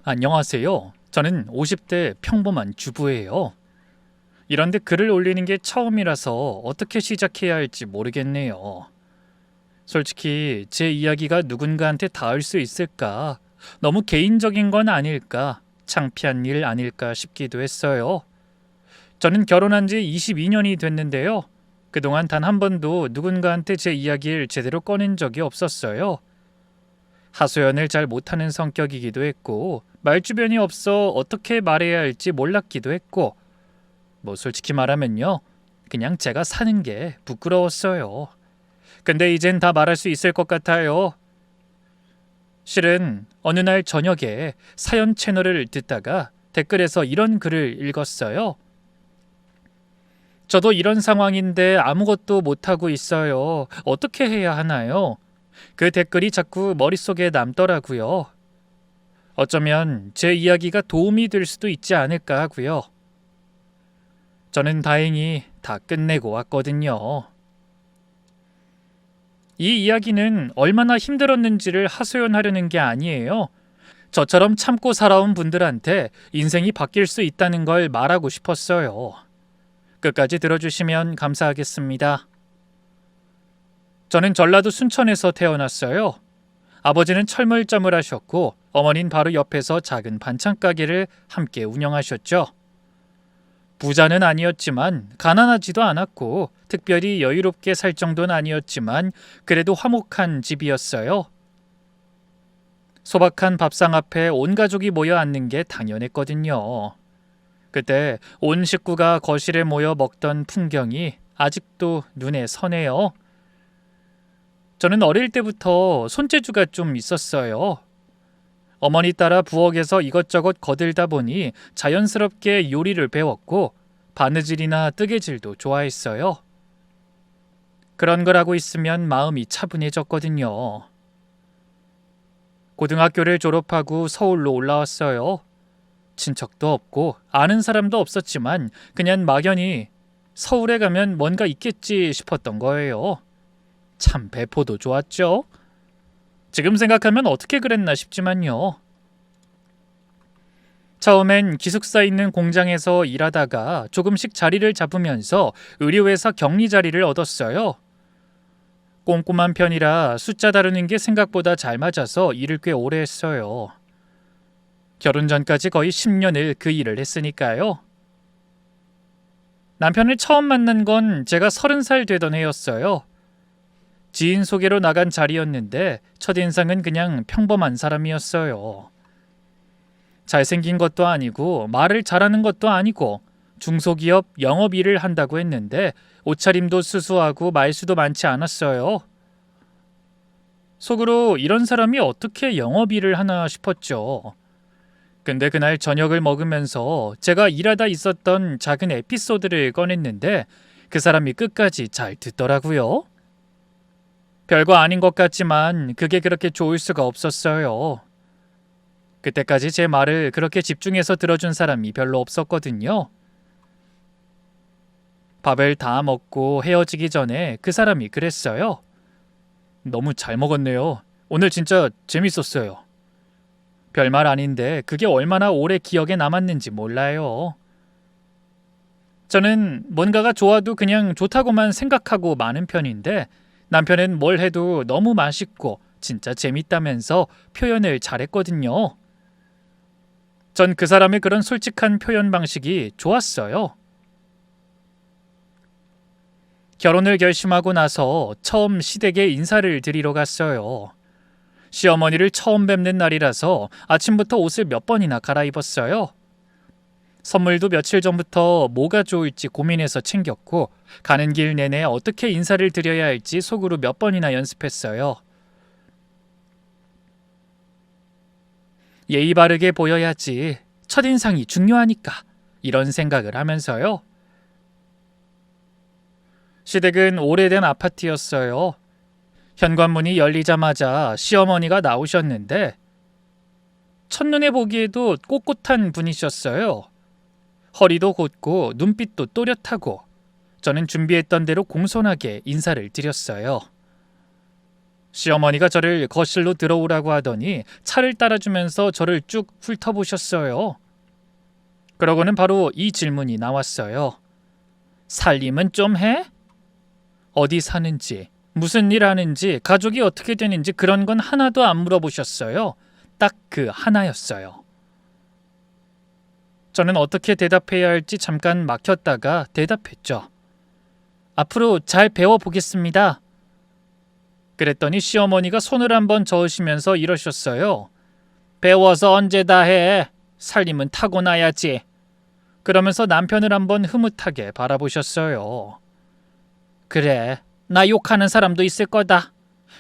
안녕하세요. 저는 50대 평범한 주부예요. 이런데 글을 올리는 게 처음이라서 어떻게 시작해야 할지 모르겠네요. 솔직히 제 이야기가 누군가한테 닿을 수 있을까? 너무 개인적인 건 아닐까? 창피한 일 아닐까 싶기도 했어요. 저는 결혼한 지 22년이 됐는데요. 그동안 단 한 번도 누군가한테 제 이야기를 제대로 꺼낸 적이 없었어요. 하소연을 잘 못하는 성격이기도 했고 말주변이 없어 어떻게 말해야 할지 몰랐기도 했고 솔직히 말하면요. 그냥 제가 사는 게 부끄러웠어요. 근데 이젠 다 말할 수 있을 것 같아요. 실은 어느 날 저녁에 사연 채널을 듣다가 댓글에서 이런 글을 읽었어요. 저도 이런 상황인데 아무것도 못하고 있어요. 어떻게 해야 하나요? 그 댓글이 자꾸 머릿속에 남더라고요. 어쩌면 제 이야기가 도움이 될 수도 있지 않을까 하고요. 저는 다행히 다 끝내고 왔거든요. 이 이야기는 얼마나 힘들었는지를 하소연하려는 게 아니에요. 저처럼 참고 살아온 분들한테 인생이 바뀔 수 있다는 걸 말하고 싶었어요. 끝까지 들어주시면 감사하겠습니다. 저는 전라도 순천에서 태어났어요. 아버지는 철물점을 하셨고 어머니는 바로 옆에서 작은 반찬 가게를 함께 운영하셨죠. 부자는 아니었지만 가난하지도 않았고 특별히 여유롭게 살 정도는 아니었지만 그래도 화목한 집이었어요. 소박한 밥상 앞에 온 가족이 모여 앉는 게 당연했거든요. 그때 온 식구가 거실에 모여 먹던 풍경이 아직도 눈에 선해요. 저는 어릴 때부터 손재주가 좀 있었어요. 어머니 따라 부엌에서 이것저것 거들다 보니 자연스럽게 요리를 배웠고 바느질이나 뜨개질도 좋아했어요. 그런 걸 하고 있으면 마음이 차분해졌거든요. 고등학교를 졸업하고 서울로 올라왔어요. 친척도 없고 아는 사람도 없었지만 그냥 막연히 서울에 가면 뭔가 있겠지 싶었던 거예요. 참 배포도 좋았죠. 지금 생각하면 어떻게 그랬나 싶지만요. 처음엔 기숙사 있는 공장에서 일하다가 조금씩 자리를 잡으면서 의료회사 격리 자리를 얻었어요. 꼼꼼한 편이라 숫자 다루는 게 생각보다 잘 맞아서 일을 꽤 오래 했어요. 결혼 전까지 거의 10년을 그 일을 했으니까요. 남편을 처음 만난 건 제가 30살 되던 해였어요. 지인 소개로 나간 자리였는데 첫인상은 그냥 평범한 사람이었어요. 잘생긴 것도 아니고 말을 잘하는 것도 아니고 중소기업 영업 일을 한다고 했는데 옷차림도 수수하고 말수도 많지 않았어요. 속으로 이런 사람이 어떻게 영업 일을 하나 싶었죠. 근데 그날 저녁을 먹으면서 제가 일하다 있었던 작은 에피소드를 꺼냈는데 그 사람이 끝까지 잘 듣더라고요. 별거 아닌 것 같지만 그게 그렇게 좋을 수가 없었어요. 그때까지 제 말을 그렇게 집중해서 들어준 사람이 별로 없었거든요. 밥을 다 먹고 헤어지기 전에 그 사람이 그랬어요. 너무 잘 먹었네요. 오늘 진짜 재밌었어요. 별말 아닌데 그게 얼마나 오래 기억에 남았는지 몰라요. 저는 뭔가가 좋아도 그냥 좋다고만 생각하고 마는 편인데 남편은 뭘 해도 너무 맛있고 진짜 재밌다면서 표현을 잘했거든요. 전 그 사람의 그런 솔직한 표현 방식이 좋았어요. 결혼을 결심하고 나서 처음 시댁에 인사를 드리러 갔어요. 시어머니를 처음 뵙는 날이라서 아침부터 옷을 몇 번이나 갈아입었어요. 선물도 며칠 전부터 뭐가 좋을지 고민해서 챙겼고 가는 길 내내 어떻게 인사를 드려야 할지 속으로 몇 번이나 연습했어요. 예의 바르게 보여야지. 첫인상이 중요하니까. 이런 생각을 하면서요. 시댁은 오래된 아파트였어요. 현관문이 열리자마자 시어머니가 나오셨는데 첫눈에 보기에도 꼿꼿한 분이셨어요. 허리도 곧고 눈빛도 또렷하고 저는 준비했던 대로 공손하게 인사를 드렸어요. 시어머니가 저를 거실로 들어오라고 하더니 차를 따라주면서 저를 쭉 훑어보셨어요. 그러고는 바로 이 질문이 나왔어요. 살림은 좀 해? 어디 사는지, 무슨 일 하는지, 가족이 어떻게 되는지 그런 건 하나도 안 물어보셨어요. 딱 그 하나였어요. 저는 어떻게 대답해야 할지 잠깐 막혔다가 대답했죠. 앞으로 잘 배워보겠습니다. 그랬더니 시어머니가 손을 한번 저으시면서 이러셨어요. 배워서 언제 다 해? 살림은 타고나야지. 그러면서 남편을 한번 흐뭇하게 바라보셨어요. 그래, 나 욕하는 사람도 있을 거다.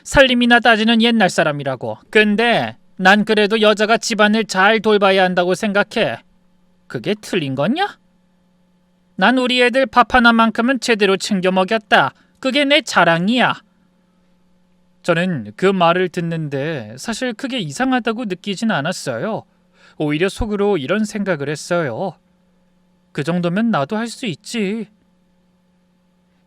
살림이나 따지는 옛날 사람이라고. 근데 난 그래도 여자가 집안을 잘 돌봐야 한다고 생각해. 그게 틀린 거냐? 난 우리 애들 밥 하나만큼은 제대로 챙겨 먹였다. 그게 내 자랑이야. 저는 그 말을 듣는데 사실 크게 이상하다고 느끼진 않았어요. 오히려 속으로 이런 생각을 했어요. 그 정도면 나도 할 수 있지.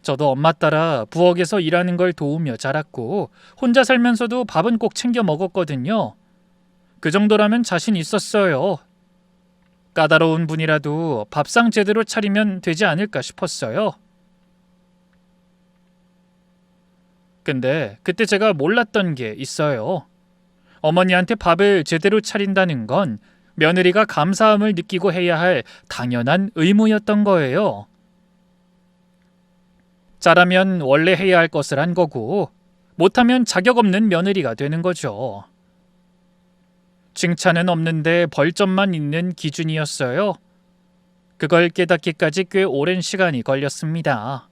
저도 엄마 따라 부엌에서 일하는 걸 도우며 자랐고 혼자 살면서도 밥은 꼭 챙겨 먹었거든요. 그 정도라면 자신 있었어요. 까다로운 분이라도 밥상 제대로 차리면 되지 않을까 싶었어요. 근데 그때 제가 몰랐던 게 있어요. 어머니한테 밥을 제대로 차린다는 건 며느리가 감사함을 느끼고 해야 할 당연한 의무였던 거예요. 잘하면 원래 해야 할 것을 한 거고 못하면 자격 없는 며느리가 되는 거죠. 칭찬은 없는데 벌점만 있는 기준이었어요. 그걸 깨닫기까지 꽤 오랜 시간이 걸렸습니다.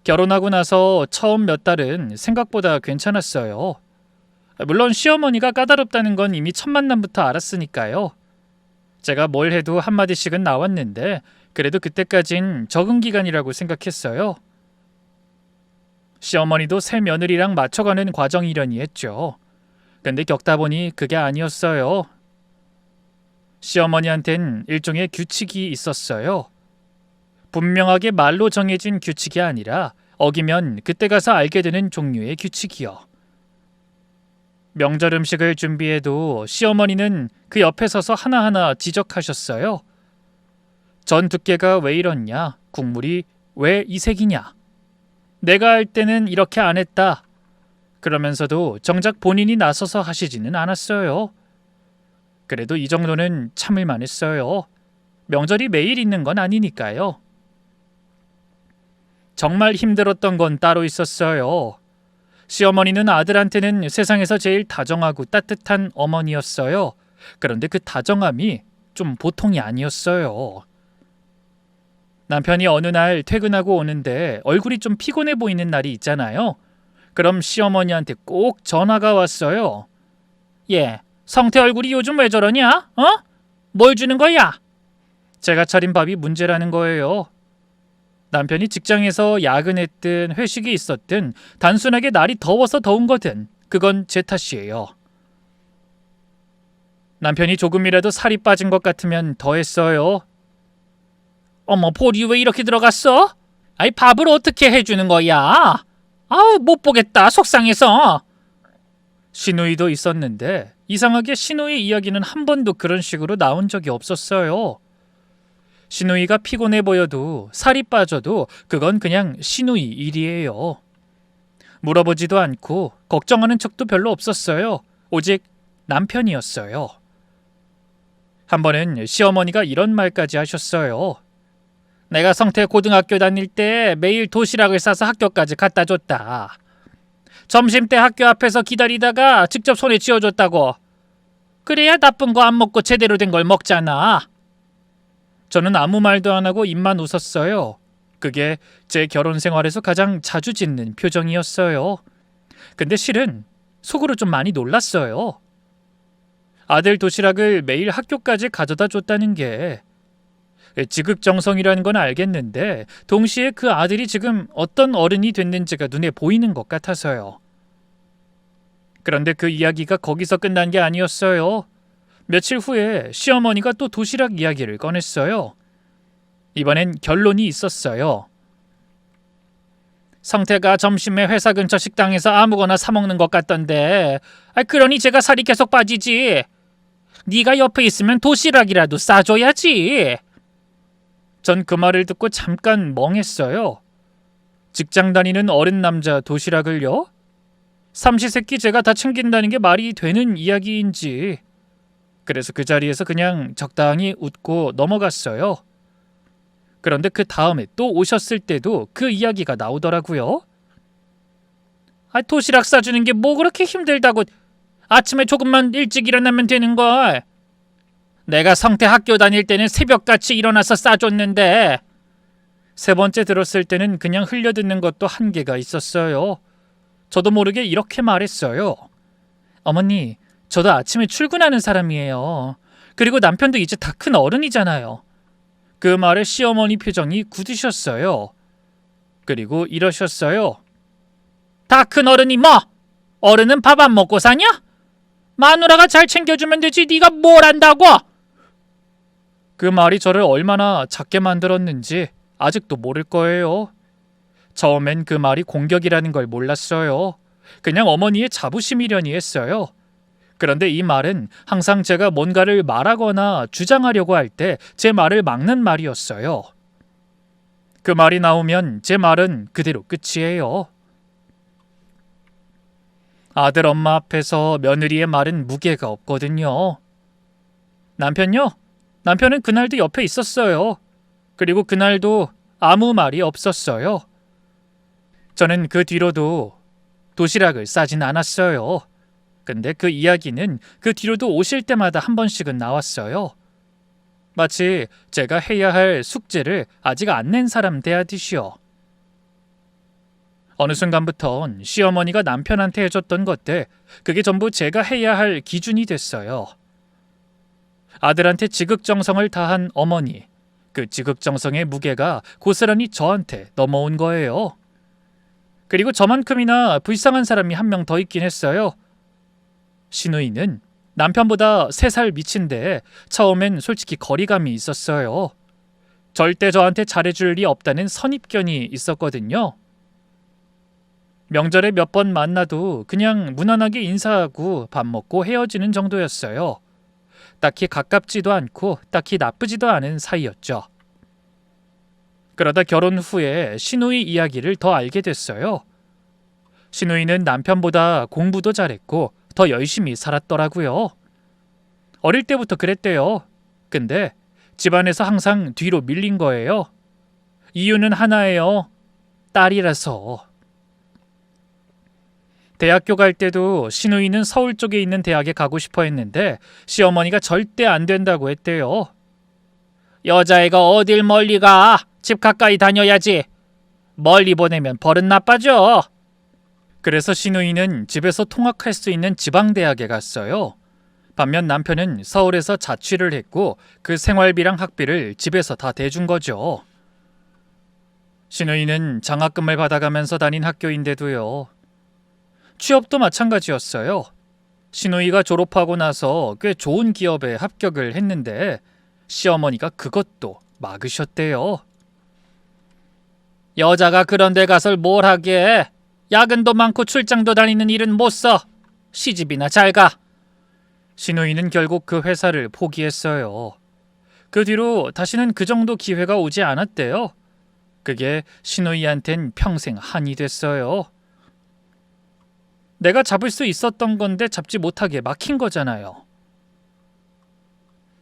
결혼하고 나서 처음 몇 달은 생각보다 괜찮았어요. 물론 시어머니가 까다롭다는 건 이미 첫 만남부터 알았으니까요. 제가 뭘 해도 한마디씩은 나왔는데 그래도 그때까진 적응 기간이라고 생각했어요. 시어머니도 새 며느리랑 맞춰가는 과정이려니 했죠. 근데 겪다 보니 그게 아니었어요. 시어머니한텐 일종의 규칙이 있었어요. 분명하게 말로 정해진 규칙이 아니라 어기면 그때 가서 알게 되는 종류의 규칙이요. 명절 음식을 준비해도 시어머니는 그 옆에 서서 하나하나 지적하셨어요. 전 두께가 왜 이렇냐? 국물이 왜 이 색이냐? 내가 할 때는 이렇게 안 했다. 그러면서도 정작 본인이 나서서 하시지는 않았어요. 그래도 이 정도는 참을 만했어요. 명절이 매일 있는 건 아니니까요. 정말 힘들었던 건 따로 있었어요. 시어머니는 아들한테는 세상에서 제일 다정하고 따뜻한 어머니였어요. 그런데 그 다정함이 좀 보통이 아니었어요. 남편이 어느 날 퇴근하고 오는데 얼굴이 좀 피곤해 보이는 날이 있잖아요. 그럼 시어머니한테 꼭 전화가 왔어요. 예, 성태 얼굴이 요즘 왜 저러냐? 어? 뭘 주는 거야? 제가 차린 밥이 문제라는 거예요. 남편이 직장에서 야근했든 회식이 있었든 단순하게 날이 더워서 더운 거든 그건 제 탓이에요. 남편이 조금이라도 살이 빠진 것 같으면 더 했어요. 어머, 볼이 왜 이렇게 들어갔어? 아이, 밥을 어떻게 해주는 거야? 아우, 못 보겠다, 속상해서. 시누이도 있었는데 이상하게 시누이 이야기는 한 번도 그런 식으로 나온 적이 없었어요. 시누이가 피곤해 보여도 살이 빠져도 그건 그냥 시누이 일이에요. 물어보지도 않고 걱정하는 척도 별로 없었어요. 오직 남편이었어요. 한 번은 시어머니가 이런 말까지 하셨어요. 내가 성태 고등학교 다닐 때 매일 도시락을 싸서 학교까지 갖다 줬다. 점심 때 학교 앞에서 기다리다가 직접 손에 쥐어줬다고. 그래야 나쁜 거 안 먹고 제대로 된 걸 먹잖아. 저는 아무 말도 안 하고 입만 웃었어요. 그게 제 결혼 생활에서 가장 자주 짓는 표정이었어요. 근데 실은 속으로 좀 많이 놀랐어요. 아들 도시락을 매일 학교까지 가져다 줬다는 게 지극정성이라는 건 알겠는데 동시에 그 아들이 지금 어떤 어른이 됐는지가 눈에 보이는 것 같아서요. 그런데 그 이야기가 거기서 끝난 게 아니었어요. 며칠 후에 시어머니가 또 도시락 이야기를 꺼냈어요. 이번엔 결론이 있었어요. 성태가 점심에 회사 근처 식당에서 아무거나 사 먹는 것 같던데. 그러니 제가 살이 계속 빠지지. 네가 옆에 있으면 도시락이라도 싸줘야지. 전 그 말을 듣고 잠깐 멍했어요. 직장 다니는 어린 남자 도시락을요? 삼시세끼 제가 다 챙긴다는 게 말이 되는 이야기인지. 그래서 그 자리에서 그냥 적당히 웃고 넘어갔어요. 그런데 그 다음에 또 오셨을 때도 그 이야기가 나오더라고요. 도시락 싸주는 게 뭐 그렇게 힘들다고. 아침에 조금만 일찍 일어나면 되는 걸. 내가 성태 학교 다닐 때는 새벽같이 일어나서 싸줬는데. 세 번째 들었을 때는 그냥 흘려듣는 것도 한계가 있었어요. 저도 모르게 이렇게 말했어요. 어머니, 저도 아침에 출근하는 사람이에요. 그리고 남편도 이제 다 큰 어른이잖아요. 그 말에 시어머니 표정이 굳으셨어요. 그리고 이러셨어요. 다 큰 어른이 뭐? 어른은 밥 안 먹고 사냐? 마누라가 잘 챙겨주면 되지 네가 뭘 안다고? 그 말이 저를 얼마나 작게 만들었는지 아직도 모를 거예요. 처음엔 그 말이 공격이라는 걸 몰랐어요. 그냥 어머니의 자부심이려니 했어요. 그런데 이 말은 항상 제가 뭔가를 말하거나 주장하려고 할 때 제 말을 막는 말이었어요. 그 말이 나오면 제 말은 그대로 끝이에요. 아들 엄마 앞에서 며느리의 말은 무게가 없거든요. 남편요? 남편은 그날도 옆에 있었어요. 그리고 그날도 아무 말이 없었어요. 저는 그 뒤로도 도시락을 싸진 않았어요. 근데 그 이야기는 그 뒤로도 오실 때마다 한 번씩은 나왔어요. 마치 제가 해야 할 숙제를 아직 안 낸 사람 대하듯이요. 어느 순간부턴 시어머니가 남편한테 해줬던 것들, 그게 전부 제가 해야 할 기준이 됐어요. 아들한테 지극정성을 다한 어머니, 그 지극정성의 무게가 고스란히 저한테 넘어온 거예요. 그리고 저만큼이나 불쌍한 사람이 한 명 더 있긴 했어요. 시누이는 남편보다 3살 미친데 처음엔 솔직히 거리감이 있었어요. 절대 저한테 잘해줄 리 없다는 선입견이 있었거든요. 명절에 몇 번 만나도 그냥 무난하게 인사하고 밥 먹고 헤어지는 정도였어요. 딱히 가깝지도 않고 딱히 나쁘지도 않은 사이였죠. 그러다 결혼 후에 시누이 이야기를 더 알게 됐어요. 시누이는 남편보다 공부도 잘했고 더 열심히 살았더라고요. 어릴 때부터 그랬대요. 근데 집안에서 항상 뒤로 밀린 거예요. 이유는 하나예요. 딸이라서. 대학교 갈 때도 시누이는 서울 쪽에 있는 대학에 가고 싶어 했는데 시어머니가 절대 안 된다고 했대요. 여자애가 어딜 멀리 가? 집 가까이 다녀야지. 멀리 보내면 버릇 나빠져. 그래서 시누이는 집에서 통학할 수 있는 지방대학에 갔어요. 반면 남편은 서울에서 자취를 했고 그 생활비랑 학비를 집에서 다 대준 거죠. 시누이는 장학금을 받아가면서 다닌 학교인데도요. 취업도 마찬가지였어요. 시누이가 졸업하고 나서 꽤 좋은 기업에 합격을 했는데 시어머니가 그것도 막으셨대요. 여자가 그런 데 가서 뭘 하게. 야근도 많고 출장도 다니는 일은 못 써. 시집이나 잘 가. 시누이는 결국 그 회사를 포기했어요. 그 뒤로 다시는 그 정도 기회가 오지 않았대요. 그게 시누이한텐 평생 한이 됐어요. 내가 잡을 수 있었던 건데 잡지 못하게 막힌 거잖아요.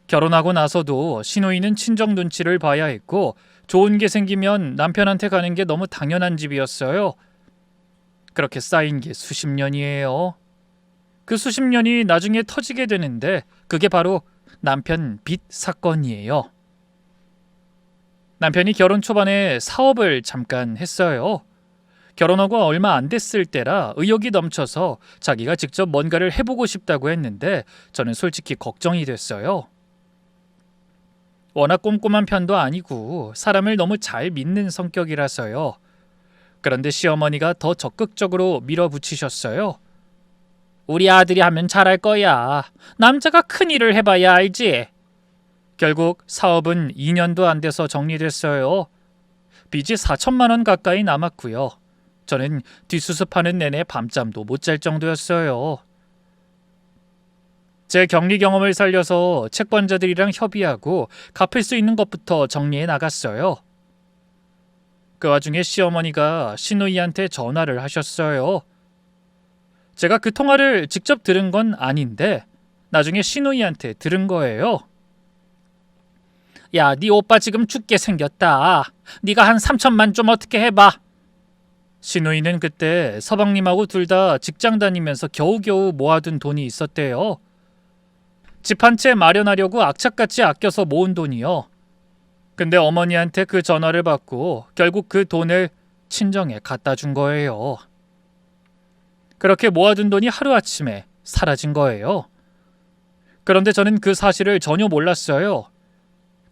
결혼하고 나서도 시누이는 친정 눈치를 봐야 했고 좋은 게 생기면 남편한테 가는 게 너무 당연한 집이었어요. 그렇게 쌓인 게 수십 년이에요. 그 수십 년이 나중에 터지게 되는데 그게 바로 남편 빚 사건이에요. 남편이 결혼 초반에 사업을 잠깐 했어요. 결혼하고 얼마 안 됐을 때라 의욕이 넘쳐서 자기가 직접 뭔가를 해보고 싶다고 했는데 저는 솔직히 걱정이 됐어요. 워낙 꼼꼼한 편도 아니고 사람을 너무 잘 믿는 성격이라서요. 그런데 시어머니가 더 적극적으로 밀어붙이셨어요. 우리 아들이 하면 잘할 거야. 남자가 큰 일을 해봐야 알지. 결국 사업은 2년도 안 돼서 정리됐어요. 빚이 4천만 원 가까이 남았고요. 저는 뒷수습하는 내내 밤잠도 못 잘 정도였어요. 제 격리 경험을 살려서 채권자들이랑 협의하고 갚을 수 있는 것부터 정리해 나갔어요. 그 와중에 시어머니가 시누이한테 전화를 하셨어요. 제가 그 통화를 직접 들은 건 아닌데 나중에 시누이한테 들은 거예요. 야, 네 오빠 지금 죽게 생겼다. 네가 한 3천만 좀 어떻게 해봐. 시누이는 그때 서방님하고 둘 다 직장 다니면서 겨우겨우 모아둔 돈이 있었대요. 집 한 채 마련하려고 악착같이 아껴서 모은 돈이요. 근데 어머니한테 그 전화를 받고 결국 그 돈을 친정에 갖다 준 거예요. 그렇게 모아둔 돈이 하루아침에 사라진 거예요. 그런데 저는 그 사실을 전혀 몰랐어요.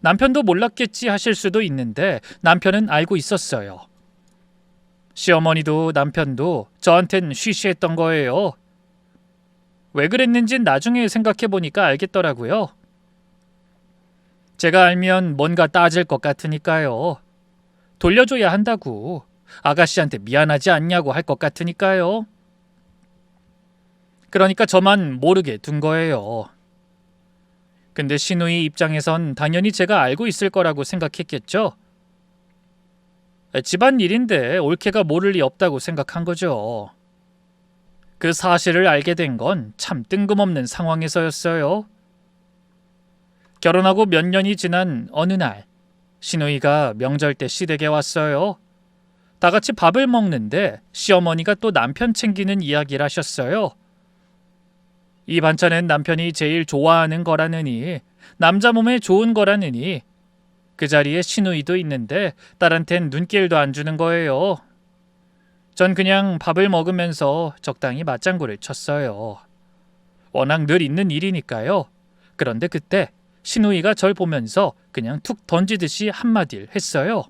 남편도 몰랐겠지 하실 수도 있는데 남편은 알고 있었어요. 시어머니도 남편도 저한텐 쉬쉬했던 거예요. 왜 그랬는진 나중에 생각해보니까 알겠더라고요. 제가 알면 뭔가 따질 것 같으니까요. 돌려줘야 한다고, 아가씨한테 미안하지 않냐고 할 것 같으니까요. 그러니까 저만 모르게 둔 거예요. 근데 시누이 입장에선 당연히 제가 알고 있을 거라고 생각했겠죠. 집안 일인데 올케가 모를 리 없다고 생각한 거죠. 그 사실을 알게 된 건 참 뜬금없는 상황에서였어요. 결혼하고 몇 년이 지난 어느 날 시누이가 명절 때 시댁에 왔어요. 다 같이 밥을 먹는데 시어머니가 또 남편 챙기는 이야기를 하셨어요. 이 반찬은 남편이 제일 좋아하는 거라느니, 남자 몸에 좋은 거라느니, 그 자리에 시누이도 있는데 딸한텐 눈길도 안 주는 거예요. 전 그냥 밥을 먹으면서 적당히 맞장구를 쳤어요. 워낙 늘 있는 일이니까요. 그런데 그때 시누이가 절 보면서 그냥 툭 던지듯이 한마디를 했어요.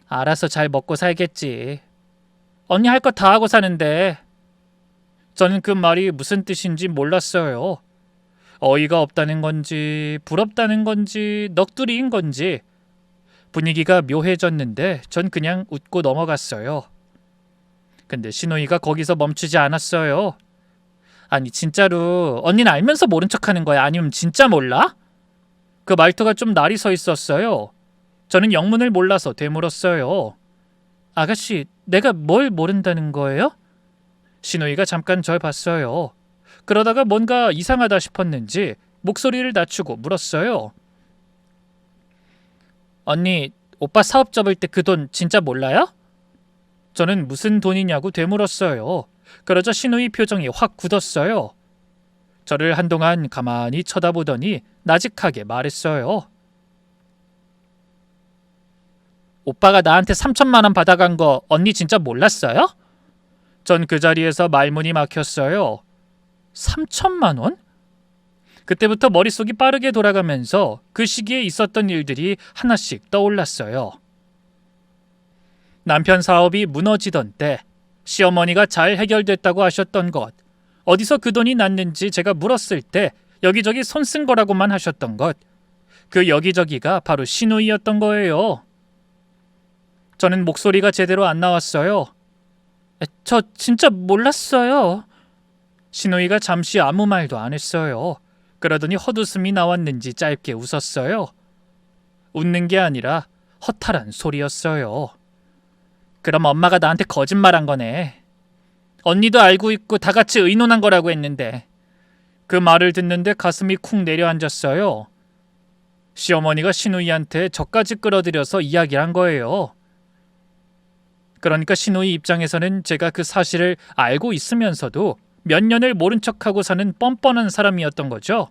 알아서 잘 먹고 살겠지. 언니 할 거 다 하고 사는데. 저는 그 말이 무슨 뜻인지 몰랐어요. 어이가 없다는 건지, 부럽다는 건지, 넋두리인 건지. 분위기가 묘해졌는데 전 그냥 웃고 넘어갔어요. 근데 시누이가 거기서 멈추지 않았어요. 아니 진짜로 언니는 알면서 모른 척하는 거야? 아니면 진짜 몰라? 그 말투가 좀 날이 서 있었어요. 저는 영문을 몰라서 되물었어요. 아가씨, 내가 뭘 모른다는 거예요? 시누이가 잠깐 절 봤어요. 그러다가 뭔가 이상하다 싶었는지 목소리를 낮추고 물었어요. 언니, 오빠 사업 접을 때 그 돈 진짜 몰라요? 저는 무슨 돈이냐고 되물었어요. 그러자 시누이 표정이 확 굳었어요. 저를 한동안 가만히 쳐다보더니 나직하게 말했어요. 오빠가 나한테 3천만 원 받아간 거 언니 진짜 몰랐어요? 전 그 자리에서 말문이 막혔어요. 3천만 원? 그때부터 머릿속이 빠르게 돌아가면서 그 시기에 있었던 일들이 하나씩 떠올랐어요. 남편 사업이 무너지던 때 시어머니가 잘 해결됐다고 하셨던 것, 어디서 그 돈이 났는지 제가 물었을 때 여기저기 손 쓴 거라고만 하셨던 것, 그 여기저기가 바로 시누이였던 거예요. 저는 목소리가 제대로 안 나왔어요. 저 진짜 몰랐어요. 시누이가 잠시 아무 말도 안 했어요. 그러더니 헛웃음이 나왔는지 짧게 웃었어요. 웃는 게 아니라 허탈한 소리였어요. 그럼 엄마가 나한테 거짓말한 거네. 언니도 알고 있고 다 같이 의논한 거라고 했는데. 그 말을 듣는데 가슴이 쿵 내려앉았어요. 시어머니가 시누이한테 저까지 끌어들여서 이야기를 한 거예요. 그러니까 시누이 입장에서는 제가 그 사실을 알고 있으면서도 몇 년을 모른 척하고 사는 뻔뻔한 사람이었던 거죠.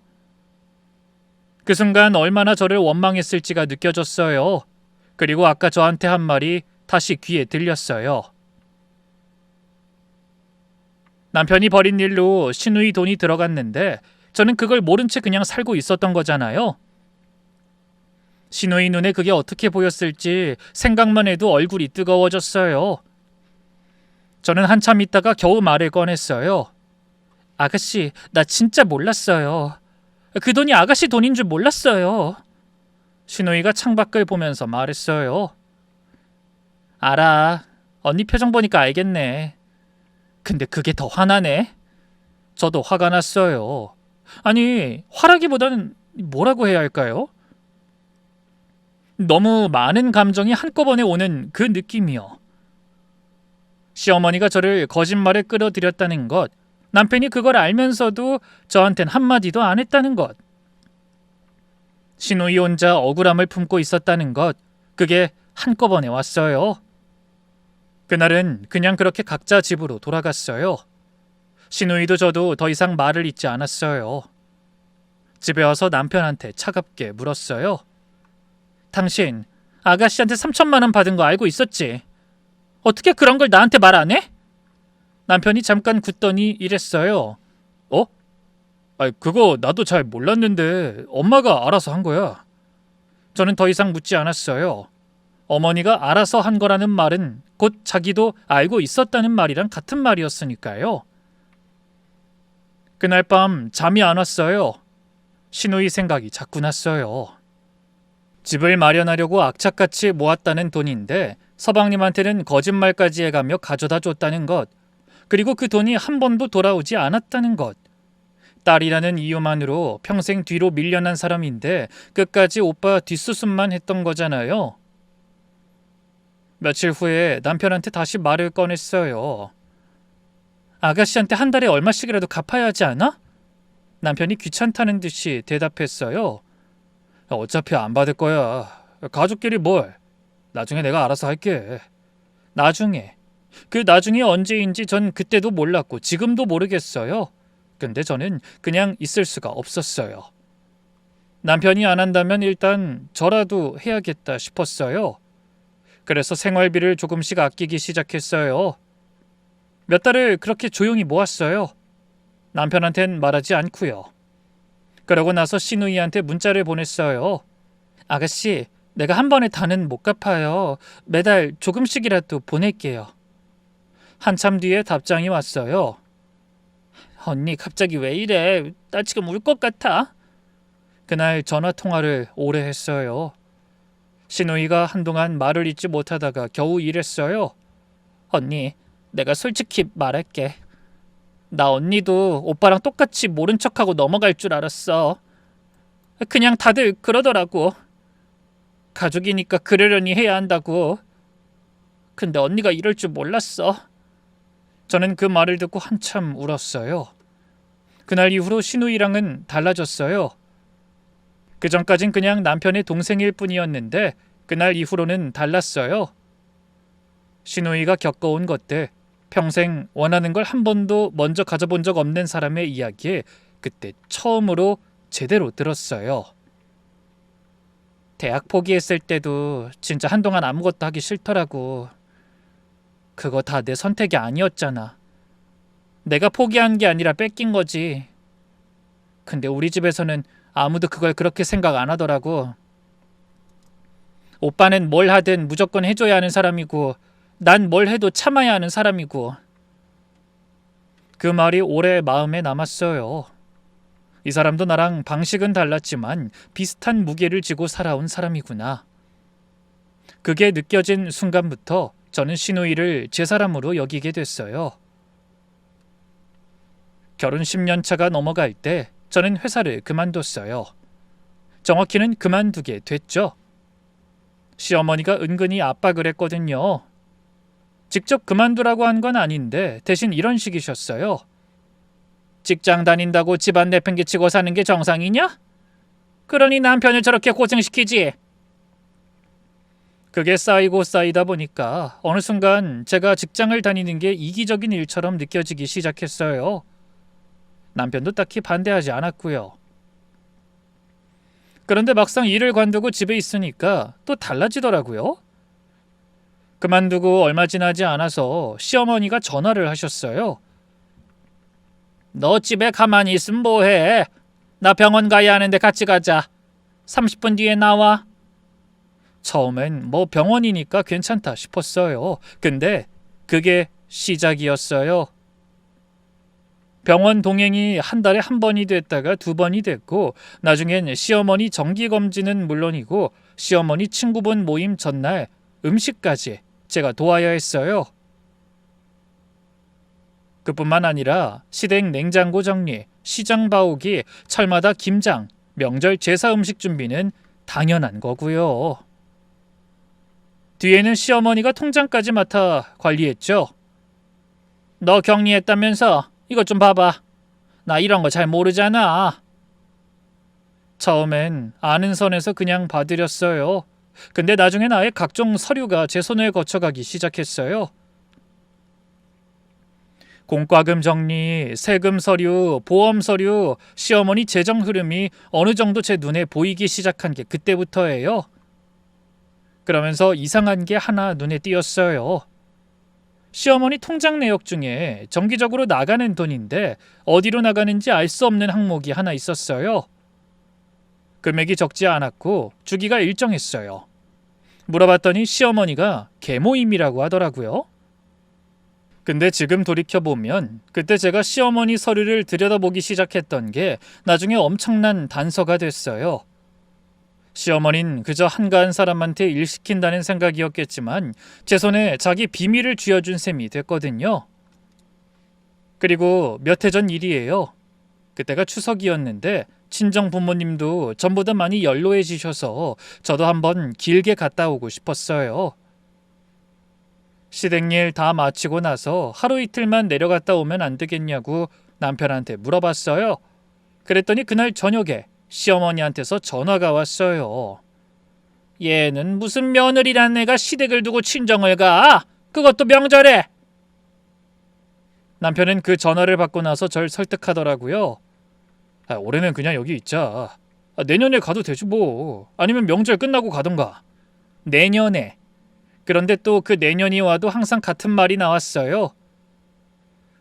그 순간 얼마나 저를 원망했을지가 느껴졌어요. 그리고 아까 저한테 한 말이 다시 귀에 들렸어요. 남편이 벌인 일로 시누이 돈이 들어갔는데 저는 그걸 모른 채 그냥 살고 있었던 거잖아요. 시누이 눈에 그게 어떻게 보였을지 생각만 해도 얼굴이 뜨거워졌어요. 저는 한참 있다가 겨우 말을 꺼냈어요. 아가씨, 나 진짜 몰랐어요. 그 돈이 아가씨 돈인 줄 몰랐어요. 시누이가 창밖을 보면서 말했어요. 알아. 언니 표정 보니까 알겠네. 근데 그게 더 화나네. 저도 화가 났어요. 아니, 화라기보다는 뭐라고 해야 할까요? 너무 많은 감정이 한꺼번에 오는 그 느낌이요. 시어머니가 저를 거짓말에 끌어들였다는 것, 남편이 그걸 알면서도 저한텐 한마디도 안 했다는 것, 시누이 혼자 억울함을 품고 있었다는 것, 그게 한꺼번에 왔어요. 그날은 그냥 그렇게 각자 집으로 돌아갔어요. 시누이도 저도 더 이상 말을 잇지 않았어요. 집에 와서 남편한테 차갑게 물었어요. 당신 아가씨한테 3천만 원 받은 거 알고 있었지? 어떻게 그런 걸 나한테 말 안 해? 남편이 잠깐 굳더니 이랬어요. 어? 그거 나도 잘 몰랐는데 엄마가 알아서 한 거야. 저는 더 이상 묻지 않았어요. 어머니가 알아서 한 거라는 말은 곧 자기도 알고 있었다는 말이랑 같은 말이었으니까요. 그날 밤 잠이 안 왔어요. 시누이 생각이 자꾸 났어요. 집을 마련하려고 악착같이 모았다는 돈인데 서방님한테는 거짓말까지 해가며 가져다 줬다는 것, 그리고 그 돈이 한 번도 돌아오지 않았다는 것, 딸이라는 이유만으로 평생 뒤로 밀려난 사람인데 끝까지 오빠 뒷수습만 했던 거잖아요. 며칠 후에 남편한테 다시 말을 꺼냈어요. 아가씨한테 한 달에 얼마씩이라도 갚아야 하지 않아? 남편이 귀찮다는 듯이 대답했어요. 어차피 안 받을 거야. 가족끼리 뭘. 나중에 내가 알아서 할게. 나중에. 그 나중이 언제인지 전 그때도 몰랐고 지금도 모르겠어요. 근데 저는 그냥 있을 수가 없었어요. 남편이 안 한다면 일단 저라도 해야겠다 싶었어요. 그래서 생활비를 조금씩 아끼기 시작했어요. 몇 달을 그렇게 조용히 모았어요. 남편한텐 말하지 않고요. 그러고 나서 시누이한테 문자를 보냈어요. 아가씨, 내가 한 번에 다는 못 갚아요. 매달 조금씩이라도 보낼게요. 한참 뒤에 답장이 왔어요. 언니 갑자기 왜 이래? 나 지금 울 것 같아. 그날 전화 통화를 오래 했어요. 시누이가 한동안 말을 잇지 못하다가 겨우 이랬어요. 언니, 내가 솔직히 말할게. 나 언니도 오빠랑 똑같이 모른 척하고 넘어갈 줄 알았어. 그냥 다들 그러더라고. 가족이니까 그러려니 해야 한다고. 근데 언니가 이럴 줄 몰랐어. 저는 그 말을 듣고 한참 울었어요. 그날 이후로 시누이랑은 달라졌어요. 그전까진 그냥 남편의 동생일 뿐이었는데 그날 이후로는 달랐어요. 시누이가 겪어온 것들, 평생 원하는 걸 한 번도 먼저 가져본 적 없는 사람의 이야기에 그때 처음으로 제대로 들었어요. 대학 포기했을 때도 진짜 한동안 아무것도 하기 싫더라고. 그거 다 내 선택이 아니었잖아. 내가 포기한 게 아니라 뺏긴 거지. 근데 우리 집에서는 아무도 그걸 그렇게 생각 안 하더라고. 오빠는 뭘 하든 무조건 해줘야 하는 사람이고 난 뭘 해도 참아야 하는 사람이고. 그 말이 오래 마음에 남았어요. 이 사람도 나랑 방식은 달랐지만 비슷한 무게를 지고 살아온 사람이구나. 그게 느껴진 순간부터 저는 시누이를 제 사람으로 여기게 됐어요. 결혼 10년 차가 넘어갈 때 저는 회사를 그만뒀어요. 정확히는 그만두게 됐죠. 시어머니가 은근히 압박을 했거든요. 직접 그만두라고 한 건 아닌데 대신 이런 식이셨어요. 직장 다닌다고 집안 내팽개치고 사는 게 정상이냐? 그러니 남편을 저렇게 고생시키지. 그게 쌓이고 쌓이다 보니까 어느 순간 제가 직장을 다니는 게 이기적인 일처럼 느껴지기 시작했어요. 남편도 딱히 반대하지 않았고요. 그런데 막상 일을 관두고 집에 있으니까 또 달라지더라고요. 그만두고 얼마 지나지 않아서 시어머니가 전화를 하셨어요. 너 집에 가만히 있으면 뭐해? 나 병원 가야 하는데 같이 가자. 30분 뒤에 나와. 처음엔 뭐 병원이니까 괜찮다 싶었어요. 근데 그게 시작이었어요. 병원 동행이 한 달에 한 번이 됐다가 두 번이 됐고 나중엔 시어머니 정기검진은 물론이고 시어머니 친구분 모임 전날 음식까지 제가 도와야 했어요. 그뿐만 아니라 시댁 냉장고 정리, 시장 봐오기, 철마다 김장, 명절 제사 음식 준비는 당연한 거고요. 뒤에는 시어머니가 통장까지 맡아 관리했죠. 너 격리했다면서 이것 좀 봐봐. 나 이런 거 잘 모르잖아. 처음엔 아는 선에서 그냥 봐드렸어요. 근데 나중엔 아예 각종 서류가 제 손에 거쳐가기 시작했어요. 공과금 정리, 세금 서류, 보험 서류, 시어머니 재정 흐름이 어느 정도 제 눈에 보이기 시작한 게 그때부터예요. 그러면서 이상한 게 하나 눈에 띄었어요. 시어머니 통장 내역 중에 정기적으로 나가는 돈인데 어디로 나가는지 알 수 없는 항목이 하나 있었어요. 금액이 적지 않았고 주기가 일정했어요. 물어봤더니 시어머니가 계모임이라고 하더라고요. 근데 지금 돌이켜보면 그때 제가 시어머니 서류를 들여다보기 시작했던 게 나중에 엄청난 단서가 됐어요. 시어머니는 그저 한가한 사람한테 일 시킨다는 생각이었겠지만 제 손에 자기 비밀을 쥐어준 셈이 됐거든요. 그리고 몇 해 전 일이에요. 그때가 추석이었는데 친정 부모님도 전보다 많이 연로해지셔서 저도 한번 길게 갔다 오고 싶었어요. 시댁일 다 마치고 나서 하루 이틀만 내려갔다 오면 안 되겠냐고 남편한테 물어봤어요. 그랬더니 그날 저녁에 시어머니한테서 전화가 왔어요. 얘는 무슨 며느리란 애가 시댁을 두고 친정을 가? 그것도 명절에! 남편은 그 전화를 받고 나서 절 설득하더라고요. 올해는 그냥 여기 있자. 내년에 가도 되지 뭐. 아니면 명절 끝나고 가던가. 내년에. 그런데 또 그 내년이 와도 항상 같은 말이 나왔어요.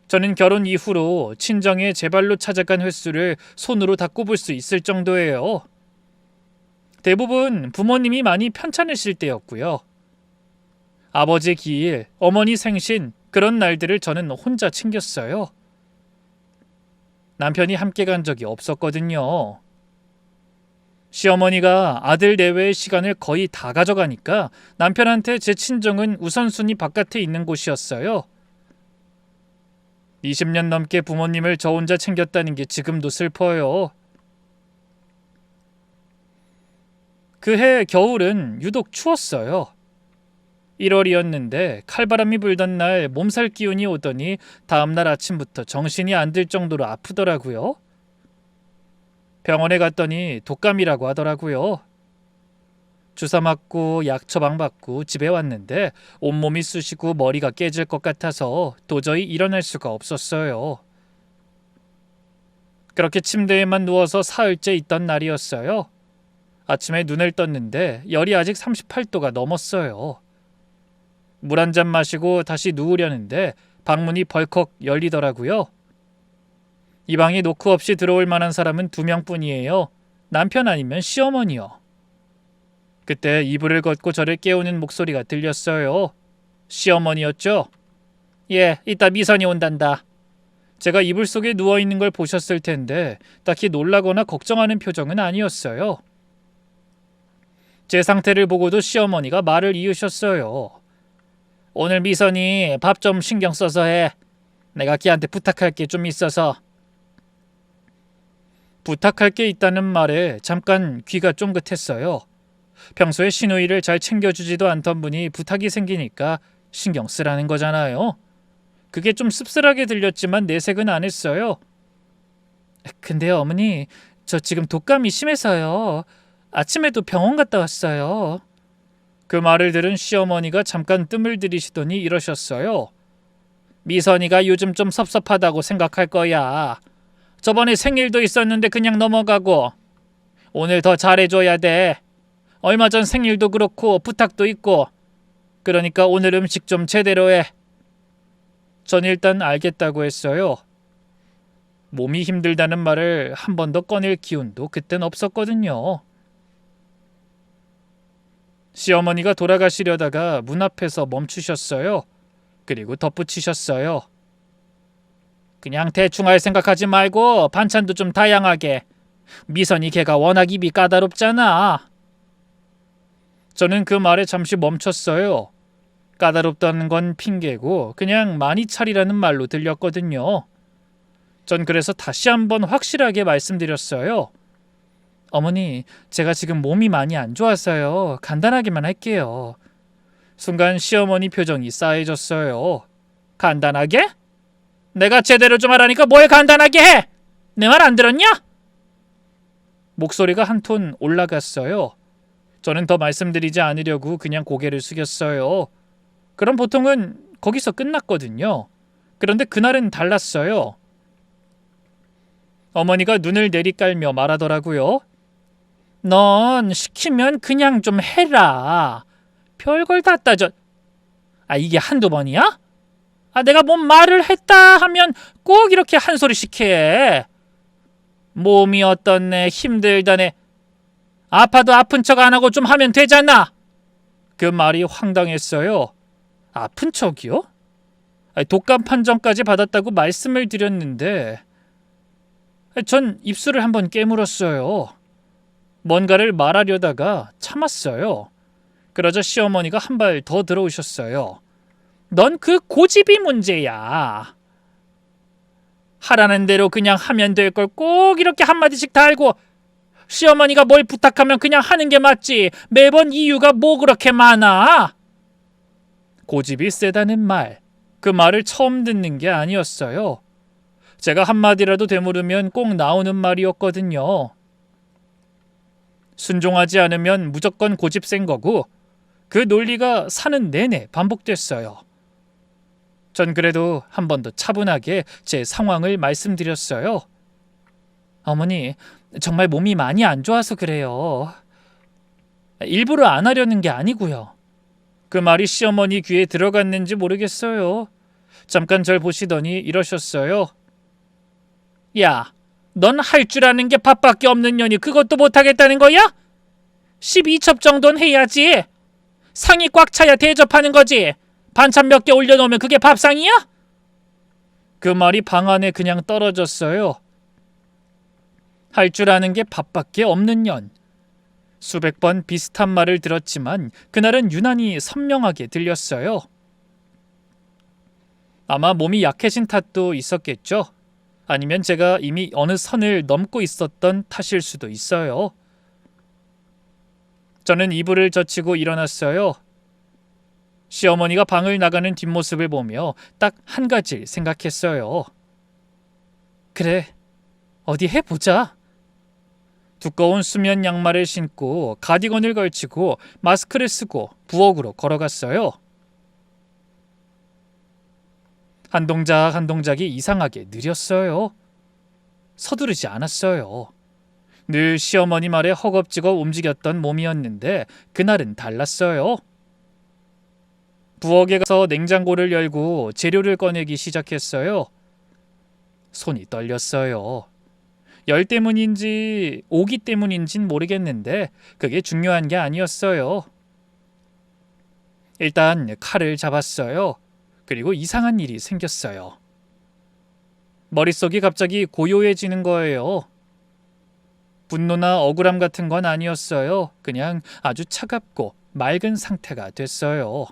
저는 결혼 이후로 친정에 제 발로 찾아간 횟수를 손으로 다 꼽을 수 있을 정도예요. 대부분 부모님이 많이 편찮으실 때였고요. 아버지 기일, 어머니 생신 그런 날들을 저는 혼자 챙겼어요. 남편이 함께 간 적이 없었거든요. 시어머니가 아들 내외의 시간을 거의 다 가져가니까 남편한테 제 친정은 우선순위 바깥에 있는 곳이었어요. 20년 넘게 부모님을 저 혼자 챙겼다는 게 지금도 슬퍼요. 그해 겨울은 유독 추웠어요. 1월이었는데 칼바람이 불던 날 몸살 기운이 오더니 다음날 아침부터 정신이 안 들 정도로 아프더라고요. 병원에 갔더니 독감이라고 하더라고요. 주사 맞고 약 처방받고 집에 왔는데 온몸이 쑤시고 머리가 깨질 것 같아서 도저히 일어날 수가 없었어요. 그렇게 침대에만 누워서 사흘째 있던 날이었어요. 아침에 눈을 떴는데 열이 아직 38도가 넘었어요. 물 한 잔 마시고 다시 누우려는데 방문이 벌컥 열리더라고요. 이 방에 노크 없이 들어올 만한 사람은 2명뿐이에요. 남편 아니면 시어머니요. 그때 이불을 걷고 저를 깨우는 목소리가 들렸어요. 시어머니였죠? 예, 이따 미선이 온단다. 제가 이불 속에 누워있는 걸 보셨을 텐데 딱히 놀라거나 걱정하는 표정은 아니었어요. 제 상태를 보고도 시어머니가 말을 이으셨어요. 오늘 미선이 밥 좀 신경 써서 해. 내가 걔한테 부탁할 게 좀 있어서. 부탁할 게 있다는 말에 잠깐 귀가 쫑긋했어요. 평소에 시누이를 잘 챙겨주지도 않던 분이 부탁이 생기니까 신경 쓰라는 거잖아요. 그게 좀 씁쓸하게 들렸지만 내색은 안 했어요. 근데요 어머니, 저 지금 독감이 심해서요. 아침에도 병원 갔다 왔어요. 그 말을 들은 시어머니가 잠깐 뜸을 들이시더니 이러셨어요. 미선이가 요즘 좀 섭섭하다고 생각할 거야. 저번에 생일도 있었는데 그냥 넘어가고 오늘 더 잘해줘야 돼. 얼마 전 생일도 그렇고 부탁도 있고. 그러니까 오늘 음식 좀 제대로 해. 전 일단 알겠다고 했어요. 몸이 힘들다는 말을 한 번 더 꺼낼 기운도 그땐 없었거든요. 시어머니가 돌아가시려다가 문 앞에서 멈추셨어요. 그리고 덧붙이셨어요. 그냥 대충 할 생각하지 말고 반찬도 좀 다양하게. 미선이 걔가 워낙 입이 까다롭잖아. 저는 그 말에 잠시 멈췄어요. 까다롭다는 건 핑계고 그냥 많이 차리라는 말로 들렸거든요. 전 그래서 다시 한번 확실하게 말씀드렸어요. 어머니, 제가 지금 몸이 많이 안 좋아서요. 간단하게만 할게요. 순간 시어머니 표정이 싸해졌어요. 간단하게? 내가 제대로 좀 하라니까 뭘 간단하게 해! 내 말 안 들었냐? 목소리가 한 톤 올라갔어요. 저는 더 말씀드리지 않으려고 그냥 고개를 숙였어요. 그럼 보통은 거기서 끝났거든요. 그런데 그날은 달랐어요. 어머니가 눈을 내리깔며 말하더라고요. 넌 시키면 그냥 좀 해라. 별걸 다 따져. 이게 한두 번이야? 내가 뭔 말을 했다 하면 꼭 이렇게 한 소리씩 해. 몸이 어떻네, 힘들다네. 아파도 아픈 척 안 하고 좀 하면 되잖아. 그 말이 황당했어요. 아픈 척이요? 독감 판정까지 받았다고 말씀을 드렸는데 전 입술을 한번 깨물었어요. 뭔가를 말하려다가 참았어요. 그러자 시어머니가 한 발 더 들어오셨어요. 넌 그 고집이 문제야. 하라는 대로 그냥 하면 될 걸 꼭 이렇게 한마디씩 달고 시어머니가 뭘 부탁하면 그냥 하는 게 맞지. 매번 이유가 뭐 그렇게 많아? 고집이 세다는 말, 그 말을 처음 듣는 게 아니었어요. 제가 한마디라도 되물으면 꼭 나오는 말이었거든요. 순종하지 않으면 무조건 고집 센 거고 그 논리가 사는 내내 반복됐어요. 전 그래도 한 번 더 차분하게 제 상황을 말씀드렸어요. 어머니, 정말 몸이 많이 안 좋아서 그래요. 일부러 안 하려는 게 아니고요. 그 말이 시어머니 귀에 들어갔는지 모르겠어요. 잠깐 절 보시더니 이러셨어요. 야, 넌 할 줄 아는 게 밥밖에 없는 년이 그것도 못하겠다는 거야? 12첩 정도는 해야지. 상이 꽉 차야 대접하는 거지. 반찬 몇 개 올려놓으면 그게 밥상이야? 그 말이 방 안에 그냥 떨어졌어요. 할 줄 아는 게 밥밖에 없는 년. 수백 번 비슷한 말을 들었지만 그날은 유난히 선명하게 들렸어요. 아마 몸이 약해진 탓도 있었겠죠. 아니면 제가 이미 어느 선을 넘고 있었던 탓일 수도 있어요. 저는 이불을 젖히고 일어났어요. 시어머니가 방을 나가는 뒷모습을 보며 딱 한 가지를 생각했어요. 그래, 어디 해보자. 두꺼운 수면 양말을 신고 가디건을 걸치고 마스크를 쓰고 부엌으로 걸어갔어요. 한 동작 한 동작이 이상하게 느렸어요. 서두르지 않았어요. 늘 시어머니 말에 허겁지겁 움직였던 몸이었는데 그날은 달랐어요. 부엌에 가서 냉장고를 열고 재료를 꺼내기 시작했어요. 손이 떨렸어요. 열 때문인지 오기 때문인진 모르겠는데 그게 중요한 게 아니었어요. 일단 칼을 잡았어요. 그리고 이상한 일이 생겼어요. 머릿속이 갑자기 고요해지는 거예요. 분노나 억울함 같은 건 아니었어요. 그냥 아주 차갑고 맑은 상태가 됐어요.